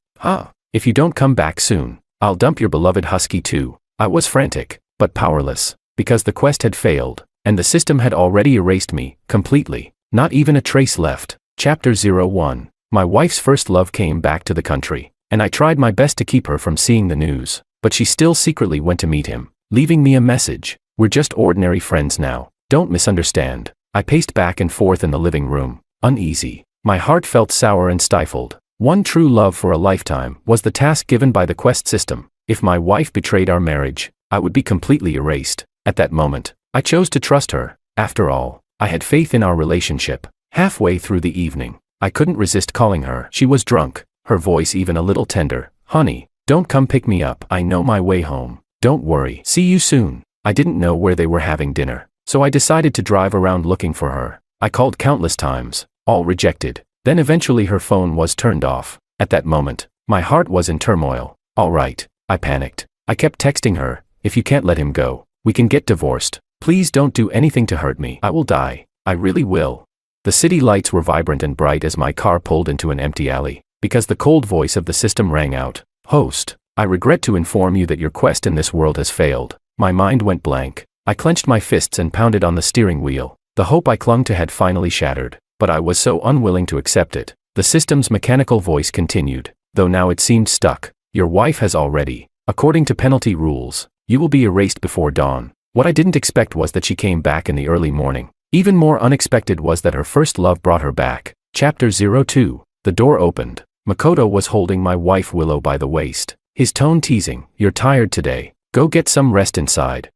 If you don't come back soon, I'll dump your beloved husky too." I was frantic, but powerless, because the quest had failed, and the system had already erased me, completely. Not even a trace left. Chapter 01. My wife's first love came back to the country, and I tried my best to keep her from seeing the news, but she still secretly went to meet him, leaving me a message. "We're just ordinary friends now. Don't misunderstand." I paced back and forth in the living room, uneasy. My heart felt sour and stifled. One true love for a lifetime was the task given by the quest system. If my wife betrayed our marriage, I would be completely erased. At that moment, I chose to trust her. After all, I had faith in our relationship. Halfway through the evening, I couldn't resist calling her. She was drunk, her voice even a little tender. "Honey, don't come pick me up. I know my way home. Don't worry. See you soon." I didn't know where they were having dinner, so I decided to drive around looking for her. I called countless times, all rejected. Then eventually her phone was turned off. At that moment, my heart was in turmoil. "All right," I panicked. I kept texting her, "If you can't let him go, we can get divorced. Please don't do anything to hurt me. I will die. I really will." The city lights were vibrant and bright as my car pulled into an empty alley, because the cold voice of the system rang out. "Host, I regret to inform you that your quest in this world has failed." My mind went blank. I clenched my fists and pounded on the steering wheel. The hope I clung to had finally shattered, but I was so unwilling to accept it. The system's mechanical voice continued, though now it seemed stuck. "Your wife has already, according to penalty rules, you will be erased before dawn." What I didn't expect was that she came back in the early morning. Even more unexpected was that her first love brought her back. Chapter 02. The door opened. Makoto was holding my wife Willow by the waist, his tone teasing, "You're tired today. Go get some rest inside."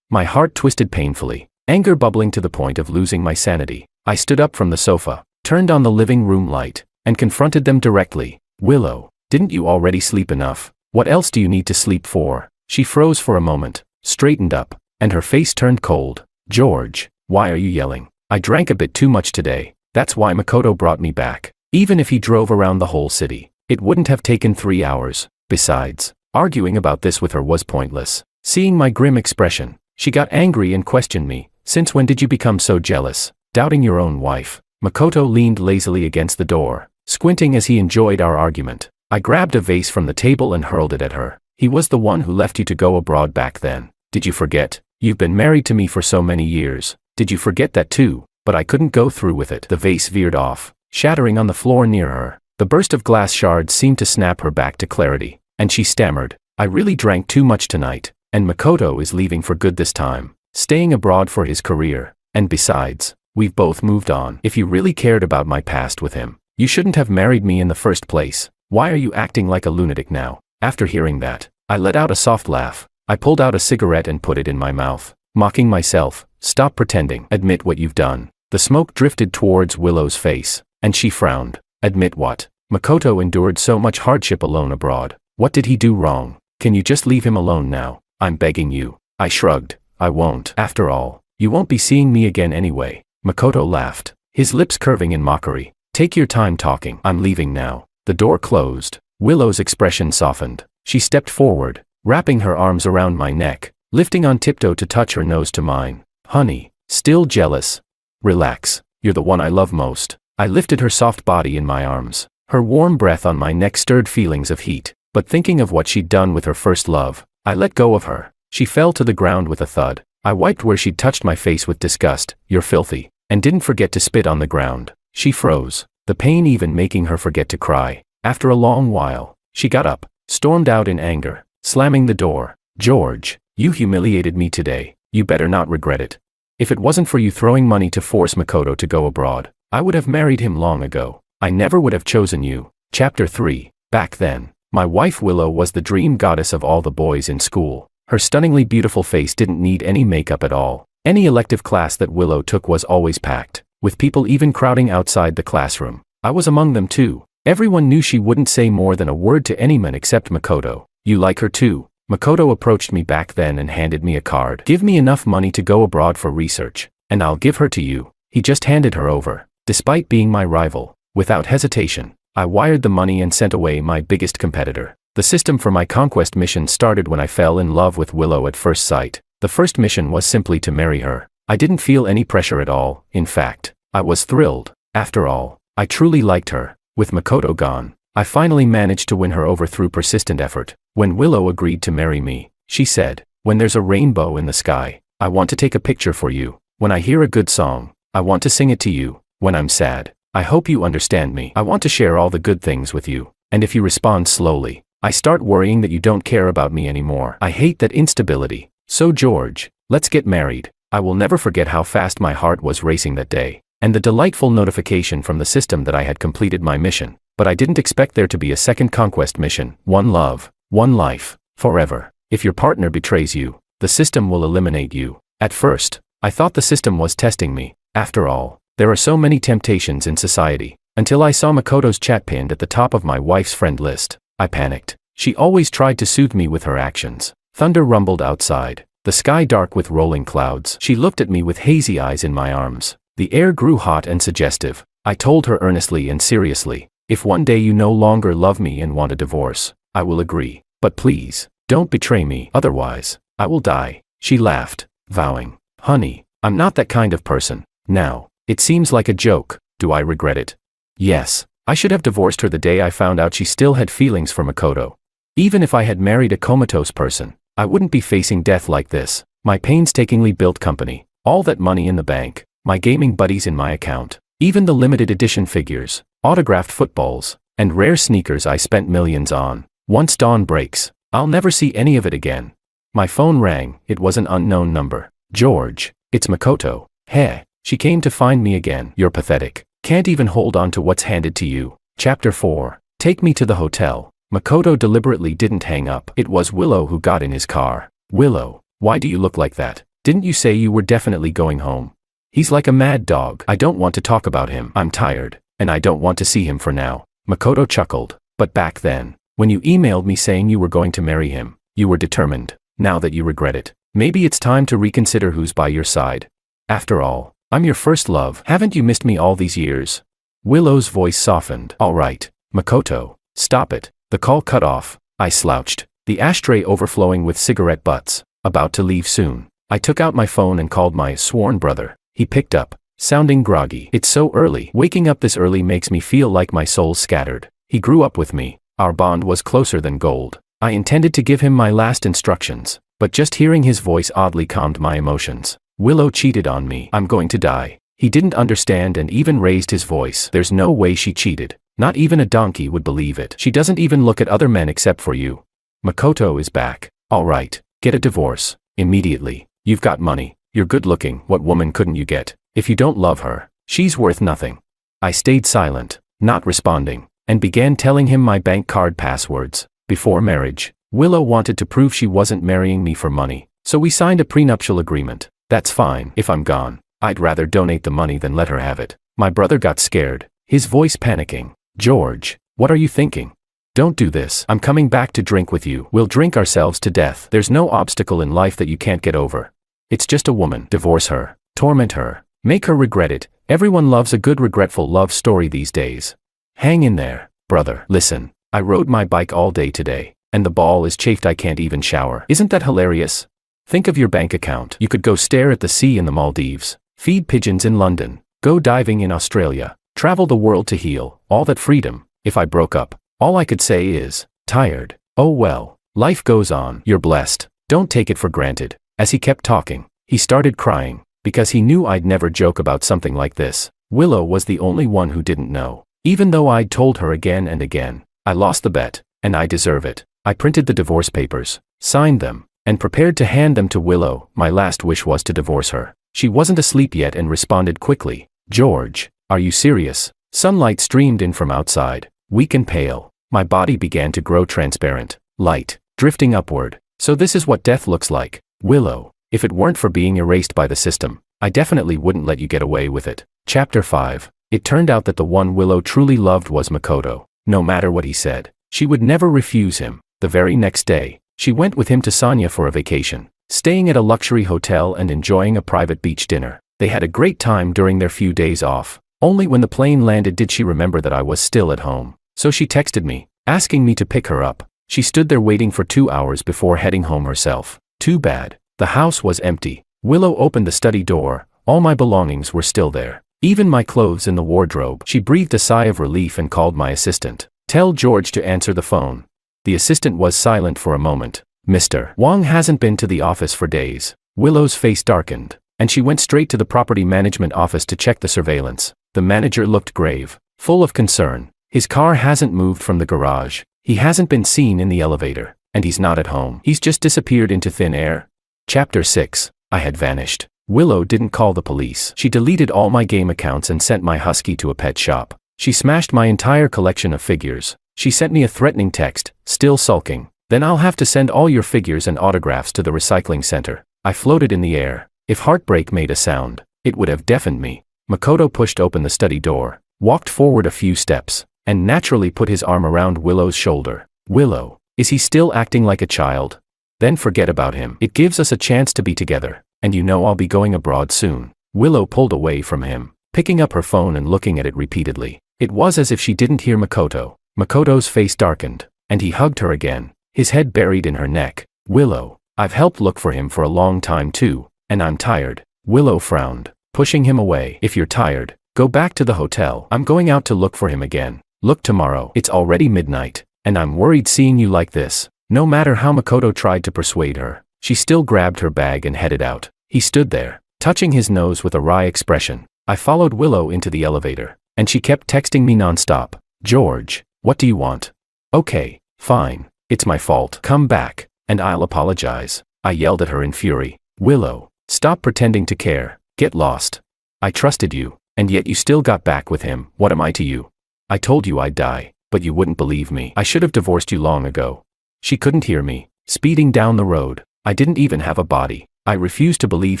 My heart twisted painfully, anger bubbling to the point of losing my sanity. I stood up from the sofa. turned on the living room light, and confronted them directly. Willow, didn't you already sleep enough? What else do you need to sleep for? She froze for a moment, straightened up, and her face turned cold. George, why are you yelling? I drank a bit too much today. That's why Makoto brought me back. Even if he drove around the whole city, it wouldn't have taken 3 hours. Besides, arguing about this with her was pointless. Seeing my grim expression, she got angry and questioned me. Since when did you become so jealous? Doubting your own wife. Makoto leaned lazily against the door, squinting as he enjoyed our argument. I grabbed a vase from the table and hurled it at her. He was the one who left you to go abroad back then. Did you forget? You've been married to me for so many years. Did you forget that too? But I couldn't go through with it. The vase veered off, shattering on the floor near her. The burst of glass shards seemed to snap her back to clarity, and she stammered, I really drank too much tonight, and Makoto is leaving for good this time, staying abroad for his career, and besides, we've both moved on. If you really cared about my past with him, you shouldn't have married me in the first place. Why are you acting like a lunatic now? After hearing that, I let out a soft laugh. I pulled out a cigarette and put it in my mouth, mocking myself. Stop pretending. Admit what you've done. The smoke drifted towards Willow's face, and she frowned. Admit what? Makoto endured so much hardship alone abroad. What did he do wrong? Can you just leave him alone now? I'm begging you. I shrugged. I won't. After all, you won't be seeing me again anyway. Makoto laughed, his lips curving in mockery. Take your time talking. I'm leaving now. The door closed. Willow's expression softened. She stepped forward, wrapping her arms around my neck, lifting on tiptoe to touch her nose to mine. Honey, still jealous? Relax. You're the one I love most. I lifted her soft body in my arms. Her warm breath on my neck stirred feelings of heat, but thinking of what she'd done with her first love, I let go of her. She fell to the ground with a thud. I wiped where she'd touched my face with disgust. You're filthy, and didn't forget to spit on the ground. She froze, the pain even making her forget to cry. After a long while, she got up, stormed out in anger, slamming the door. George, you humiliated me today. You better not regret it. If it wasn't for you throwing money to force Makoto to go abroad, I would have married him long ago. I never would have chosen you. Chapter 3. Back then, my wife Willow was the dream goddess of all the boys in school. Her stunningly beautiful face didn't need any makeup at all. Any elective class that Willow took was always packed, with people even crowding outside the classroom. I was among them too. Everyone knew she wouldn't say more than a word to anyone except Makoto. You like her too? Makoto approached me back then and handed me a card. Give me enough money to go abroad for research, and I'll give her to you. He just handed her over. Despite being my rival, without hesitation, I wired the money and sent away my biggest competitor. The system for my conquest mission started when I fell in love with Willow at first sight. The first mission was simply to marry her. I didn't feel any pressure at all. In fact, I was thrilled. After all, I truly liked her. With Makoto gone, I finally managed to win her over through persistent effort. When Willow agreed to marry me, she said, when there's a rainbow in the sky, I want to take a picture for you. When I hear a good song, I want to sing it to you. When I'm sad, I hope you understand me. I want to share all the good things with you. And if you respond slowly, I start worrying that you don't care about me anymore. I hate that instability. So George, let's get married. I will never forget how fast my heart was racing that day, and the delightful notification from the system that I had completed my mission. But I didn't expect there to be a second conquest mission. One love, one life, forever. If your partner betrays you, the system will eliminate you. At first, I thought the system was testing me. After all, there are so many temptations in society. Until I saw Makoto's chat pinned at the top of my wife's friend list, I panicked. She always tried to soothe me with her actions. Thunder rumbled outside, the sky dark with rolling clouds. She looked at me with hazy eyes in my arms. The air grew hot and suggestive. I told her earnestly and seriously, if one day you no longer love me and want a divorce, I will agree. But please, don't betray me, otherwise, I will die. She laughed, vowing, honey, I'm not that kind of person. Now, it seems like a joke. Do I regret it? Yes, I should have divorced her the day I found out she still had feelings for Makoto. Even if I had married a comatose person, I wouldn't be facing death like this. My painstakingly built company, all that money in the bank, my gaming buddies in my account, even the limited edition figures, autographed footballs, and rare sneakers I spent millions on. Once dawn breaks, I'll never see any of it again. My phone rang. It was an unknown number. George, it's Makoto. Heh, she came to find me again. You're pathetic. Can't even hold on to what's handed to you. Chapter 4. Take me to the hotel. Makoto deliberately didn't hang up. It was Willow who got in his car. Willow, why do you look like that? Didn't you say you were definitely going home? He's like a mad dog. I don't want to talk about him. I'm tired, and I don't want to see him for now. Makoto chuckled. But back then, when you emailed me saying you were going to marry him, you were determined. Now that you regret it, maybe it's time to reconsider who's by your side. After all, I'm your first love. Haven't you missed me all these years? Willow's voice softened. All right, Makoto, stop it. The call cut off. I slouched, the ashtray overflowing with cigarette butts, about to leave soon. I took out my phone and called my sworn brother. He picked up, sounding groggy. It's so early. Waking up this early makes me feel like my soul's scattered. He grew up with me. Our bond was closer than gold. I intended to give him my last instructions, but just hearing his voice oddly calmed my emotions. Willow cheated on me. I'm going to die. He didn't understand and even raised his voice. There's no way she cheated. Not even a donkey would believe it. She doesn't even look at other men except for you. Makoto is back. All right, get a divorce. Immediately. You've got money. You're good looking. What woman couldn't you get? If you don't love her, she's worth nothing. I stayed silent, not responding, and began telling him my bank card passwords. Before marriage, Willow wanted to prove she wasn't marrying me for money, so we signed a prenuptial agreement. That's fine. If I'm gone, I'd rather donate the money than let her have it. My brother got scared, his voice panicking. George, what are you thinking? Don't do this. I'm coming back to drink with you. We'll drink ourselves to death. There's no obstacle in life that you can't get over. It's just a woman. Divorce her. Torment her. Make her regret it. Everyone loves a good regretful love story these days. Hang in there, brother. Listen, I rode my bike all day today, and the ball is chafed. I can't even shower. Isn't that hilarious? Think of your bank account. You could go stare at the sea in the Maldives, feed pigeons in London, go diving in Australia, travel the world to heal. All that freedom. If I broke up, all I could say is, tired. Oh well, life goes on. You're blessed. Don't take it for granted. As he kept talking, he started crying, because he knew I'd never joke about something like this. Willow was the only one who didn't know. Even though I'd told her again and again, I lost the bet, and I deserve it. I printed the divorce papers, signed them, and prepared to hand them to Willow. My last wish was to divorce her. She wasn't asleep yet and responded quickly. George, are you serious? Sunlight streamed in from outside, weak and pale. My body began to grow transparent, light, drifting upward. So this is what death looks like. Willow, if it weren't for being erased by the system, I definitely wouldn't let you get away with it. Chapter 5. It turned out that the one Willow truly loved was Makoto. No matter what he said, she would never refuse him. The very next day, she went with him to Sanya for a vacation, staying at a luxury hotel and enjoying a private beach dinner. They had a great time during their few days off. Only when the plane landed did she remember that I was still at home. So she texted me, asking me to pick her up. She stood there waiting for 2 hours before heading home herself. Too bad. The house was empty. Willow opened the study door. All my belongings were still there. Even my clothes in the wardrobe. She breathed a sigh of relief and called my assistant. Tell George to answer the phone. The assistant was silent for a moment. Mr. Wang hasn't been to the office for days. Willow's face darkened, and she went straight to the property management office to check the surveillance. The manager looked grave, full of concern. His car hasn't moved from the garage. He hasn't been seen in the elevator, and he's not at home. He's just disappeared into thin air. Chapter 6. I had vanished. Willow didn't call the police. She deleted all my game accounts and sent my husky to a pet shop. She smashed my entire collection of figures. She sent me a threatening text, still sulking. Then I'll have to send all your figures and autographs to the recycling center. I floated in the air. If heartbreak made a sound, it would have deafened me. Makoto pushed open the study door, walked forward a few steps, and naturally put his arm around Willow's shoulder. Willow, is he still acting like a child? Then forget about him. It gives us a chance to be together, and you know I'll be going abroad soon. Willow pulled away from him, picking up her phone and looking at it repeatedly. It was as if she didn't hear Makoto. Makoto's face darkened, and he hugged her again, his head buried in her neck. Willow, I've helped look for him for a long time too, and I'm tired. Willow frowned, pushing him away. If you're tired, go back to the hotel. I'm going out to look for him again. Look tomorrow. It's already midnight, and I'm worried seeing you like this. No matter how Makoto tried to persuade her, she still grabbed her bag and headed out. He stood there, touching his nose with a wry expression. I followed Willow into the elevator, and she kept texting me nonstop. George, what do you want? Okay, fine. It's my fault. Come back, and I'll apologize. I yelled at her in fury. Willow, stop pretending to care. Get lost. I trusted you, and yet you still got back with him. What am I to you? I told you I'd die, but you wouldn't believe me. I should have divorced you long ago. She couldn't hear me. Speeding down the road. I didn't even have a body. I refuse to believe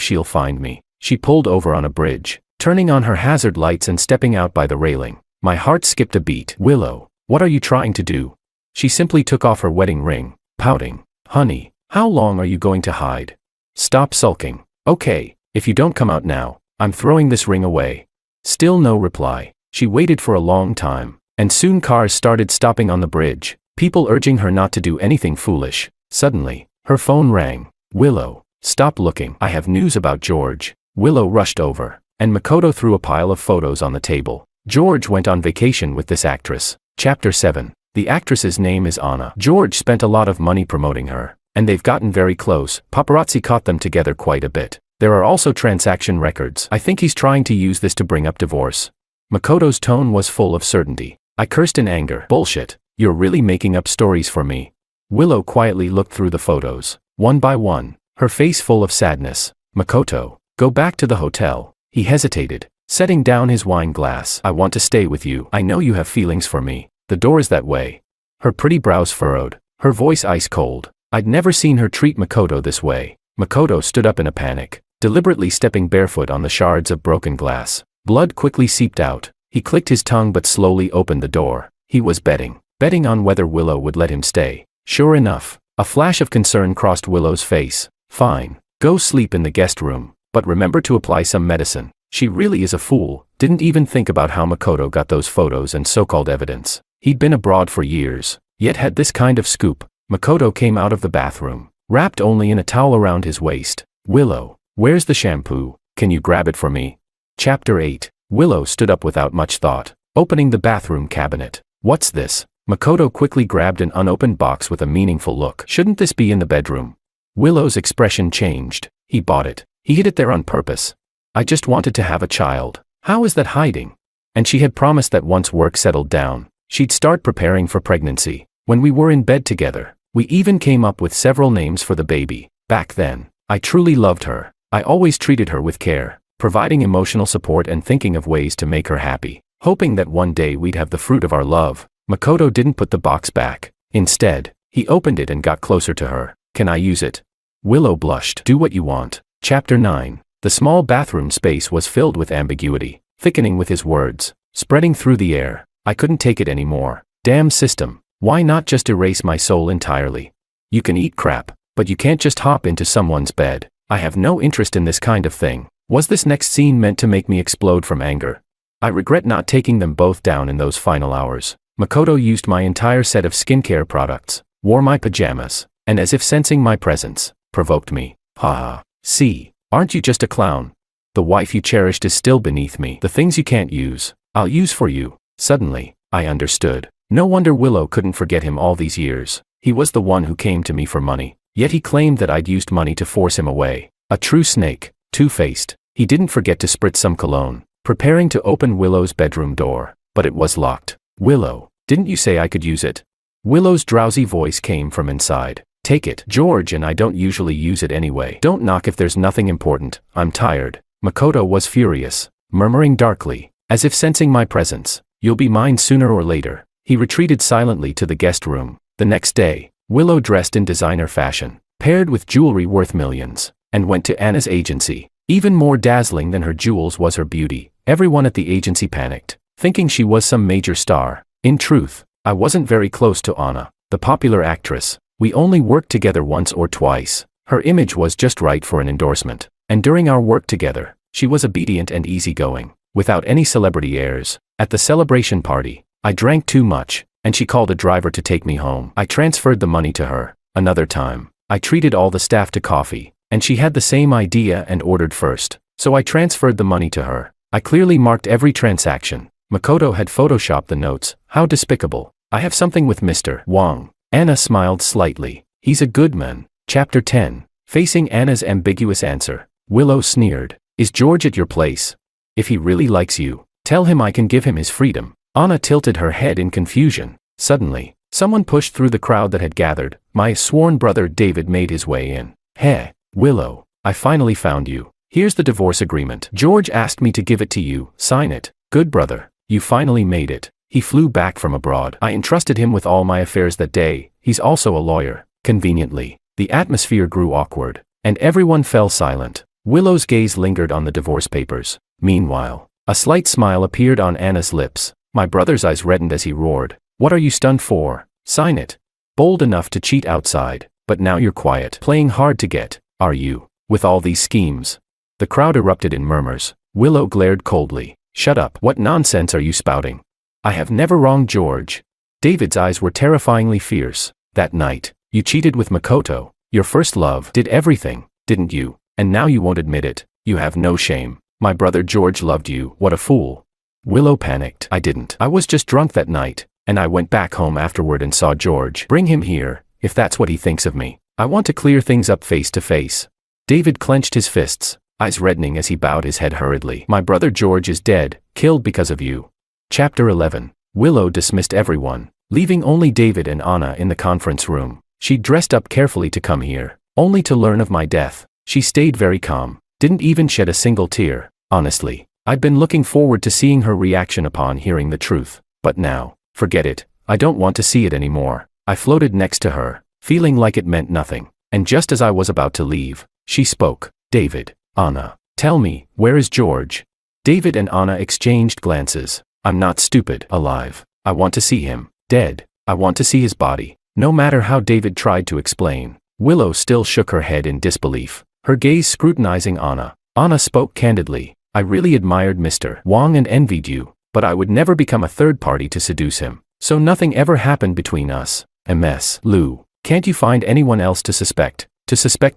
she'll find me. She pulled over on a bridge, turning on her hazard lights and stepping out by the railing. My heart skipped a beat. Willow, what are you trying to do? She simply took off her wedding ring, pouting. Honey, how long are you going to hide? Stop sulking. Okay, if you don't come out now, I'm throwing this ring away. Still no reply. She waited for a long time, and soon cars started stopping on the bridge, people urging her not to do anything foolish. Suddenly, her phone rang. Willow, stop looking. I have news about George. Willow rushed over, and Makoto threw a pile of photos on the table. George went on vacation with this actress. Chapter 7. The actress's name is Anna. George spent a lot of money promoting her, and they've gotten very close. Paparazzi caught them together quite a bit. There are also transaction records. I think he's trying to use this to bring up divorce. Makoto's tone was full of certainty. I cursed in anger. Bullshit. You're really making up stories for me. Willow quietly looked through the photos, one by one, her face full of sadness. Makoto, go back to the hotel. He hesitated, setting down his wine glass. I want to stay with you. I know you have feelings for me. The door is that way. Her pretty brows furrowed, her voice ice cold. I'd never seen her treat Makoto this way. Makoto stood up in a panic, deliberately stepping barefoot on the shards of broken glass. Blood quickly seeped out. He clicked his tongue but slowly opened the door. He was betting on whether Willow would let him stay. Sure enough, a flash of concern crossed Willow's face. Fine, go sleep in the guest room, but remember to apply some medicine. She really is a fool, didn't even think about how Makoto got those photos and so-called evidence. He'd been abroad for years, yet had this kind of scoop. Makoto came out of the bathroom, wrapped only in a towel around his waist. Willow, where's the shampoo? Can you grab it for me? Chapter 8. Willow stood up without much thought, opening the bathroom cabinet. What's this? Makoto quickly grabbed an unopened box with a meaningful look. Shouldn't this be in the bedroom? Willow's expression changed. He bought it. He hid it there on purpose. I just wanted to have a child. How is that hiding? And she had promised that once work settled down, she'd start preparing for pregnancy. When we were in bed together, we even came up with several names for the baby. Back then, I truly loved her. I always treated her with care, providing emotional support and thinking of ways to make her happy, hoping that one day we'd have the fruit of our love. Makoto didn't put the box back. Instead, he opened it and got closer to her. Can I use it? Willow blushed. Do what you want. Chapter 9. The small bathroom space was filled with ambiguity, thickening with his words, spreading through the air. I couldn't take it anymore. Damn system. Why not just erase my soul entirely? You can eat crap, but you can't just hop into someone's bed. I have no interest in this kind of thing. Was this next scene meant to make me explode from anger? I regret not taking them both down in those final hours. Makoto used my entire set of skincare products, wore my pajamas, and as if sensing my presence, provoked me. Haha. See, aren't you just a clown? The wife you cherished is still beneath me. The things you can't use, I'll use for you. Suddenly, I understood. No wonder Willow couldn't forget him all these years. He was the one who came to me for money, yet he claimed that I'd used money to force him away. A true snake, two-faced. He didn't forget to spritz some cologne, preparing to open Willow's bedroom door, but it was locked. Willow, didn't you say I could use it? Willow's drowsy voice came from inside. Take it. George and I don't usually use it anyway. Don't knock if there's nothing important. I'm tired. Makoto was furious, murmuring darkly, as if sensing my presence. You'll be mine sooner or later. He retreated silently to the guest room. The next day, Willow dressed in designer fashion, paired with jewelry worth millions, and went to Anna's agency. Even more dazzling than her jewels was her beauty. Everyone at the agency panicked, thinking she was some major star. In truth, I wasn't very close to Anna, the popular actress. We only worked together once or twice. Her image was just right for an endorsement. And during our work together, she was obedient and easygoing, without any celebrity airs. At the celebration party, I drank too much, and she called a driver to take me home. I transferred the money to her. Another time, I treated all the staff to coffee, and she had the same idea and ordered first. So I transferred the money to her. I clearly marked every transaction. Makoto had photoshopped the notes. How despicable. I have something with Mr. Wang. Anna smiled slightly. He's a good man. Chapter 10. Facing Anna's ambiguous answer, Willow sneered. Is George at your place? If he really likes you, tell him I can give him his freedom. Anna tilted her head in confusion. Suddenly, someone pushed through the crowd that had gathered. My sworn brother David made his way in. Hey, Willow, I finally found you. Here's the divorce agreement. George asked me to give it to you. Sign it. Good brother, you finally made it. He flew back from abroad. I entrusted him with all my affairs that day. He's also a lawyer. Conveniently, the atmosphere grew awkward, and everyone fell silent. Willow's gaze lingered on the divorce papers. Meanwhile, a slight smile appeared on Anna's lips. My brother's eyes reddened as he roared. What are you stunned for? Sign it. Bold enough to cheat outside, but now you're quiet. Playing hard to get, are you? With all these schemes. The crowd erupted in murmurs. Willow glared coldly. Shut up. What nonsense are you spouting? I have never wronged George. David's eyes were terrifyingly fierce. That night, you cheated with Makoto. Your first love. Did everything, didn't you? And now you won't admit it. You have no shame. My brother George loved you. What a fool. Willow panicked. I didn't. I was just drunk that night, and I went back home afterward and saw George. Bring him here, if that's what he thinks of me. I want to clear things up face to face. David clenched his fists, eyes reddening as he bowed his head hurriedly. My brother George is dead, killed because of you. Chapter 11. Willow dismissed everyone, leaving only David and Anna in the conference room. She dressed up carefully to come here, only to learn of my death. She stayed very calm, didn't even shed a single tear. Honestly, I'd been looking forward to seeing her reaction upon hearing the truth. But now, forget it, I don't want to see it anymore. I floated next to her, feeling like it meant nothing. And just as I was about to leave, she spoke. David, Anna, tell me, where is George? David and Anna exchanged glances. I'm not stupid. Alive. I want to see him. Dead. I want to see his body. No matter how David tried to explain, Willow still shook her head in disbelief, her gaze scrutinizing Anna. Anna spoke candidly. I really admired Mr. Wang and envied you, but I would never become a third party to seduce him. So nothing ever happened between us. MS. Lou, can't you find anyone else to suspect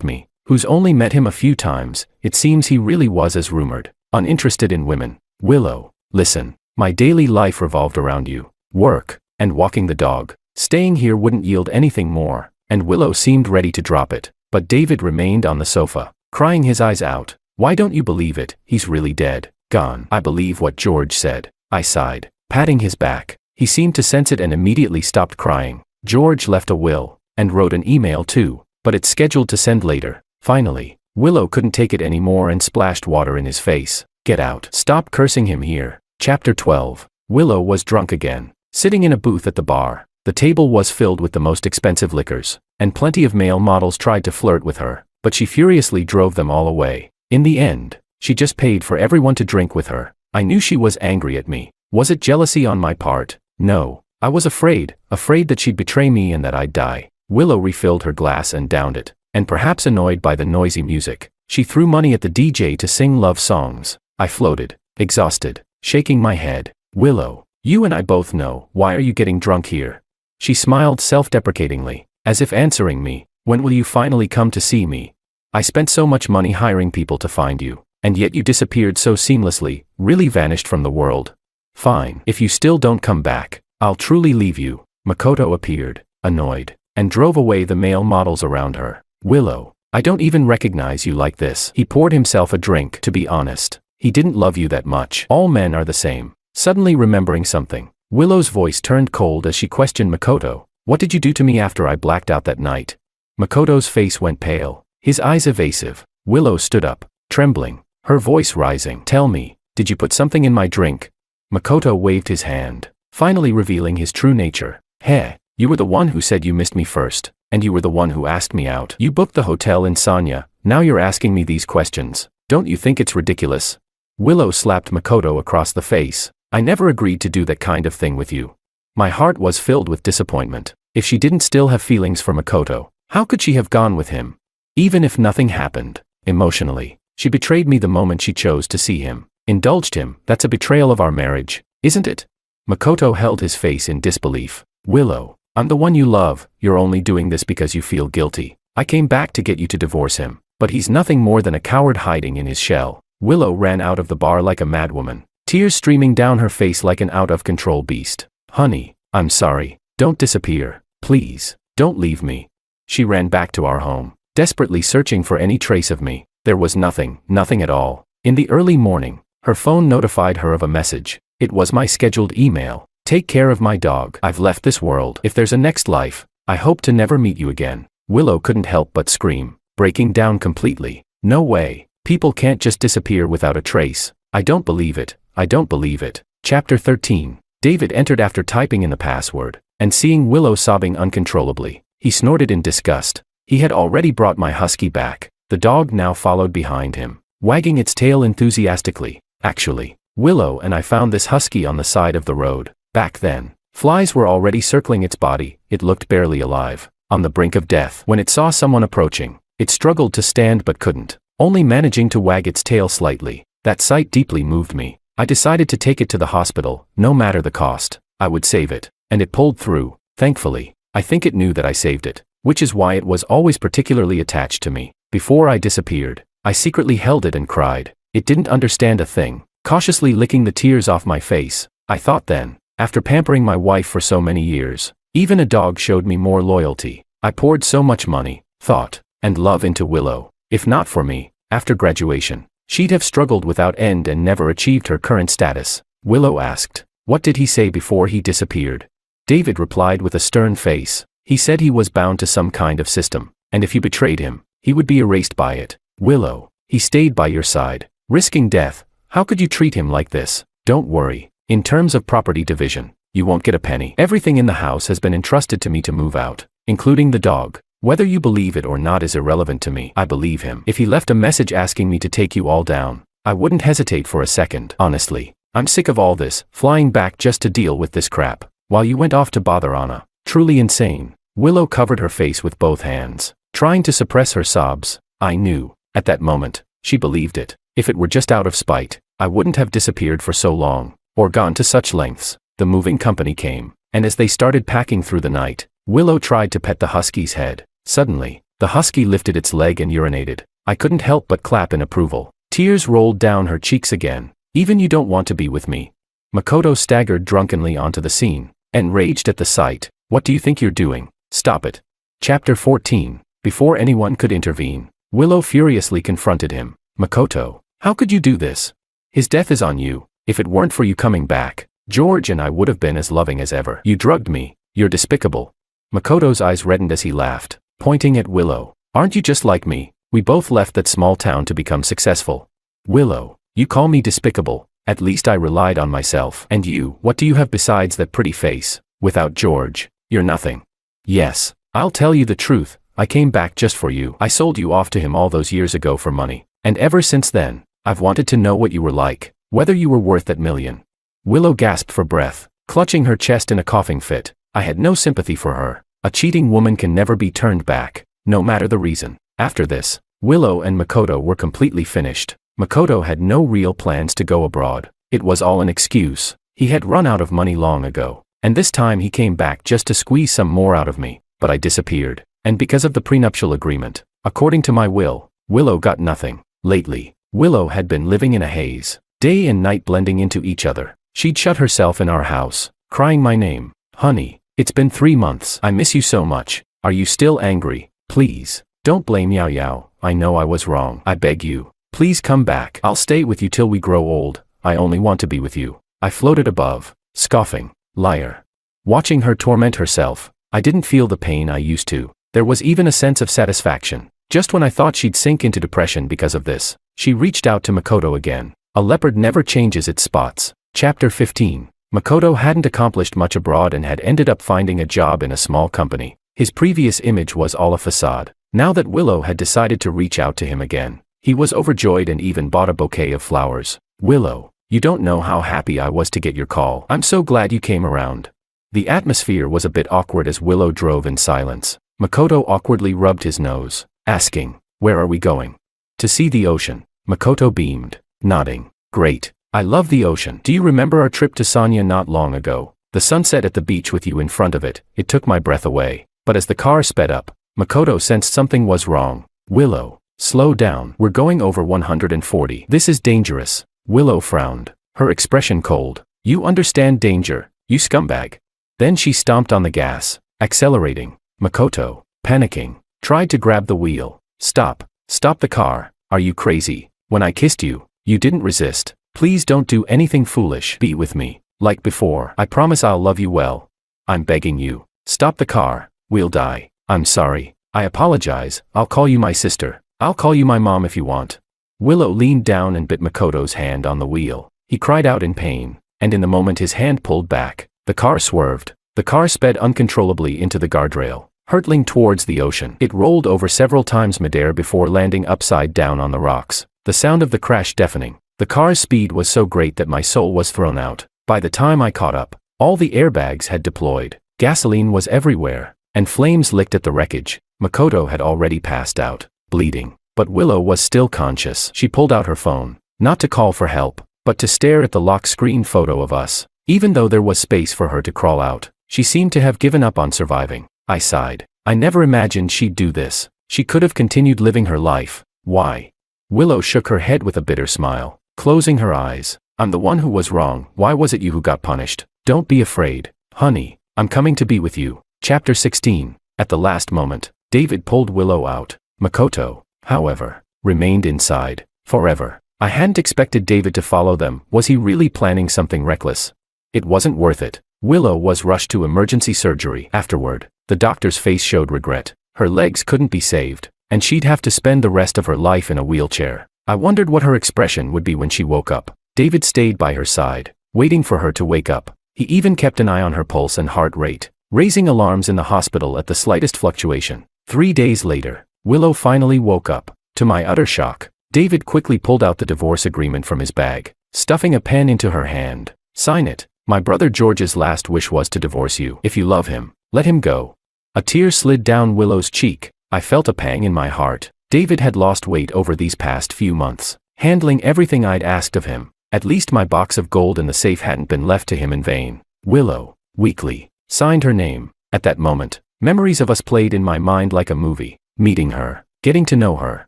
me, who's only met him a few times? It seems he really was as rumored, uninterested in women. Willow, listen, my daily life revolved around you, work, and walking the dog. Staying here wouldn't yield anything more, and Willow seemed ready to drop it, but David remained on the sofa, crying his eyes out. Why don't you believe it? He's really dead, gone. I believe what George said. I sighed, patting his back. He seemed to sense it and immediately stopped crying. George left a will, and wrote an email too, but it's scheduled to send later. Finally, Willow couldn't take it anymore and splashed water in his face. Get out. Stop cursing him here. Chapter 12. Willow was drunk again, sitting in a booth at the bar. The table was filled with the most expensive liquors, and plenty of male models tried to flirt with her, but she furiously drove them all away. In the end, she just paid for everyone to drink with her. I knew she was angry at me. Was it jealousy on my part? No. I was afraid that she'd betray me and that I'd die. Willow refilled her glass and downed it, and perhaps annoyed by the noisy music, she threw money at the DJ to sing love songs. I floated, exhausted, shaking my head. Willow, you and I both know, why are you getting drunk here? She smiled self-deprecatingly, as if answering me. When will you finally come to see me? I spent so much money hiring people to find you, and yet you disappeared so seamlessly, really vanished from the world. Fine. If you still don't come back, I'll truly leave you. Makoto appeared, annoyed, and drove away the male models around her. Willow, I don't even recognize you like this. He poured himself a drink. To be honest, he didn't love you that much. All men are the same. Suddenly remembering something, Willow's voice turned cold as she questioned Makoto. What did you do to me after I blacked out that night? Makoto's face went pale, his eyes evasive. Willow stood up, trembling, her voice rising. Tell me, did you put something in my drink? Makoto waved his hand, finally revealing his true nature. Heh, you were the one who said you missed me first, and you were the one who asked me out. You booked the hotel in Sanya, now you're asking me these questions. Don't you think it's ridiculous? Willow slapped Makoto across the face. I never agreed to do that kind of thing with you. My heart was filled with disappointment. If she didn't still have feelings for Makoto, how could she have gone with him? Even if nothing happened, emotionally, she betrayed me the moment she chose to see him. Indulged him. That's a betrayal of our marriage, isn't it? Makoto held his face in disbelief. Willow, I'm the one you love. You're only doing this because you feel guilty. I came back to get you to divorce him, but he's nothing more than a coward hiding in his shell. Willow ran out of the bar like a madwoman, tears streaming down her face like an out-of-control beast. Honey, I'm sorry. Don't disappear. Please, don't leave me. She ran back to our home, desperately searching for any trace of me. There was nothing at all. In the early morning, her phone notified her of a message. It was my scheduled email. Take care of my dog. I've left this world. If there's a next life, I hope to never meet you again. Willow couldn't help but scream, breaking down completely. No way. People can't just disappear without a trace. I don't believe it. I don't believe it. Chapter 13. David entered after typing in the password, and seeing Willow sobbing uncontrollably, he snorted in disgust. He had already brought my husky back. The dog now followed behind him, wagging its tail enthusiastically. Actually, Willow and I found this husky on the side of the road. Back then, flies were already circling its body. It looked barely alive, on the brink of death. When it saw someone approaching, it struggled to stand but couldn't, only managing to wag its tail slightly. That sight deeply moved me. I decided to take it to the hospital, no matter the cost. I would save it. And it pulled through, thankfully. I think it knew that I saved it, which is why it was always particularly attached to me. Before I disappeared, I secretly held it and cried. It didn't understand a thing, cautiously licking the tears off my face. I thought then, after pampering my wife for so many years, even a dog showed me more loyalty. I poured so much money, thought, and love into Willow. If not for me, after graduation, she'd have struggled without end and never achieved her current status. Willow asked, "What did he say before he disappeared?" David replied with a stern face. He said he was bound to some kind of system, and if you betrayed him, he would be erased by it. Willow, he stayed by your side, risking death. How could you treat him like this? Don't worry. In terms of property division, you won't get a penny. Everything in the house has been entrusted to me to move out, including the dog. Whether you believe it or not is irrelevant to me. I believe him. If he left a message asking me to take you all down, I wouldn't hesitate for a second. Honestly, I'm sick of all this, flying back just to deal with this crap, while you went off to bother Anna. Truly insane. Willow covered her face with both hands, trying to suppress her sobs. I knew, at that moment, she believed it. If it were just out of spite, I wouldn't have disappeared for so long, or gone to such lengths. The moving company came, and as they started packing through the night, Willow tried to pet the husky's head. Suddenly, the husky lifted its leg and urinated. I couldn't help but clap in approval. Tears rolled down her cheeks again. Even you don't want to be with me. Makoto staggered drunkenly onto the scene, enraged at the sight. What do you think you're doing? Stop it. Chapter 14. Before anyone could intervene, Willow furiously confronted him. Makoto, how could you do this? His death is on you. If it weren't for you coming back, George and I would have been as loving as ever. You drugged me. You're despicable. Makoto's eyes reddened as he laughed, pointing at Willow. Aren't you just like me? We both left that small town to become successful. Willow, you call me despicable. At least I relied on myself. And you, what do you have besides that pretty face? Without George, you're nothing. Yes, I'll tell you the truth. I came back just for you. I sold you off to him all those years ago for money. And ever since then, I've wanted to know what you were like. Whether you were worth that million. Willow gasped for breath, clutching her chest in a coughing fit. I had no sympathy for her. A cheating woman can never be turned back, no matter the reason. After this, Willow and Makoto were completely finished. Makoto had no real plans to go abroad. It was all an excuse. He had run out of money long ago, and this time he came back just to squeeze some more out of me. But I disappeared, and because of the prenuptial agreement, according to my will, Willow got nothing. Lately, Willow had been living in a haze, day and night blending into each other. She'd shut herself in our house, crying my name. Honey, it's been 3 months. I miss you so much. Are you still angry? Please, don't blame Yao Yao. I know I was wrong. I beg you. Please come back. I'll stay with you till we grow old. I only want to be with you. I floated above, scoffing. Liar. Watching her torment herself, I didn't feel the pain I used to. There was even a sense of satisfaction. Just when I thought she'd sink into depression because of this, she reached out to Makoto again. A leopard never changes its spots. Chapter 15. Makoto hadn't accomplished much abroad and had ended up finding a job in a small company. His previous image was all a facade. Now that Willow had decided to reach out to him again, he was overjoyed and even bought a bouquet of flowers. Willow, you don't know how happy I was to get your call. I'm so glad you came around. The atmosphere was a bit awkward as Willow drove in silence. Makoto awkwardly rubbed his nose, asking, "Where are we going?" "To see the ocean." Makoto beamed, nodding. "Great. I love the ocean. Do you remember our trip to Sanya not long ago? The sunset at the beach with you in front of it. It took my breath away." But as the car sped up, Makoto sensed something was wrong. "Willow, slow down. We're going over 140. This is dangerous." Willow frowned, her expression cold. "You understand danger, you scumbag." Then she stomped on the gas, accelerating. Makoto, panicking, tried to grab the wheel. "Stop. Stop the car. Are you crazy? When I kissed you, you didn't resist. Please don't do anything foolish. Be with me, like before. I promise I'll love you well. I'm begging you. Stop the car. We'll die. I'm sorry. I apologize. I'll call you my sister. I'll call you my mom if you want." Willow leaned down and bit Makoto's hand on the wheel. He cried out in pain, and in the moment his hand pulled back. The car swerved. The car sped uncontrollably into the guardrail. hurtling towards the ocean. It rolled over several times midair before landing upside down on the rocks, the sound of the crash deafening. The car's speed was so great that my soul was thrown out. By the time I caught up, all the airbags had deployed, gasoline was everywhere, and flames licked at the wreckage. Makoto had already passed out, bleeding, but Willow was still conscious. She pulled out her phone, not to call for help, but to stare at the lock screen photo of us. Even though there was space for her to crawl out, she seemed to have given up on surviving. I sighed. I never imagined she'd do this. She could have continued living her life. Why? Willow shook her head with a bitter smile, closing her eyes. I'm the one who was wrong. Why was it you who got punished? Don't be afraid, honey. I'm coming to be with you. Chapter 16. At the last moment, David pulled Willow out. Makoto, however, remained inside, forever. I hadn't expected David to follow them. Was he really planning something reckless? It wasn't worth it. Willow was rushed to emergency surgery. Afterward, the doctor's face showed regret. Her legs couldn't be saved, and she'd have to spend the rest of her life in a wheelchair. I wondered what her expression would be when she woke up. David stayed by her side, waiting for her to wake up. He even kept an eye on her pulse and heart rate, raising alarms in the hospital at the slightest fluctuation. 3 days later, Willow finally woke up. To my utter shock, David quickly pulled out the divorce agreement from his bag, stuffing a pen into her hand. Sign it. My brother George's last wish was to divorce you. If you love him, let him go. A tear slid down Willow's cheek. I felt a pang in my heart. David had lost weight over these past few months, handling everything I'd asked of him. At least my box of gold in the safe hadn't been left to him in vain. Willow, weakly, signed her name. At that moment, memories of us played in my mind like a movie. Meeting her, getting to know her,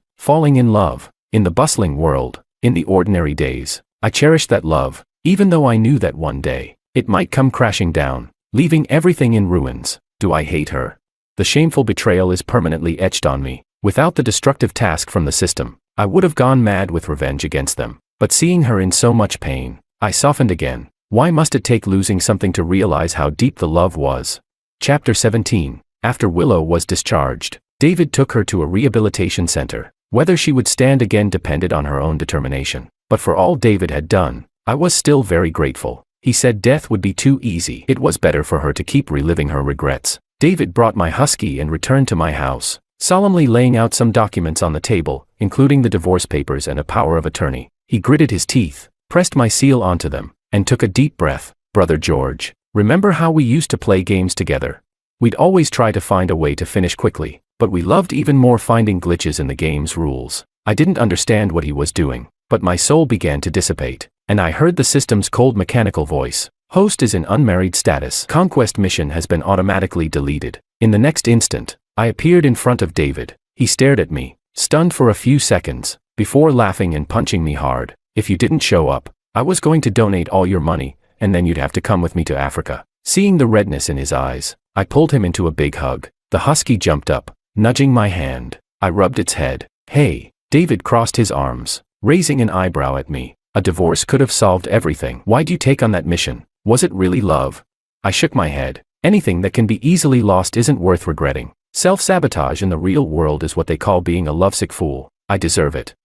falling in love. In the bustling world, in the ordinary days, I cherished that love, even though I knew that one day, it might come crashing down, leaving everything in ruins. Do I hate her? The shameful betrayal is permanently etched on me. Without the destructive task from the system, I would have gone mad with revenge against them. But seeing her in so much pain, I softened again. Why must it take losing something to realize how deep the love was? Chapter 17. After Willow was discharged, David took her to a rehabilitation center. Whether she would stand again depended on her own determination. But for all David had done, I was still very grateful. He said death would be too easy. It was better for her to keep reliving her regrets. David brought my husky and returned to my house, solemnly laying out some documents on the table, including the divorce papers and a power of attorney. He gritted his teeth, pressed my seal onto them, and took a deep breath. Brother George, remember how we used to play games together? We'd always try to find a way to finish quickly, but we loved even more finding glitches in the game's rules. I didn't understand what he was doing, but my soul began to dissipate, and I heard the system's cold mechanical voice. Host is in unmarried status. Conquest mission has been automatically deleted. In the next instant, I appeared in front of David. He stared at me, stunned for a few seconds, before laughing and punching me hard. If you didn't show up, I was going to donate all your money, and then you'd have to come with me to Africa. Seeing the redness in his eyes, I pulled him into a big hug. The husky jumped up, nudging my hand. I rubbed its head. Hey. David crossed his arms, raising an eyebrow at me. A divorce could have solved everything. Why'd you take on that mission? Was it really love? I shook my head. Anything that can be easily lost isn't worth regretting. Self-sabotage in the real world is what they call being a lovesick fool. I deserve it.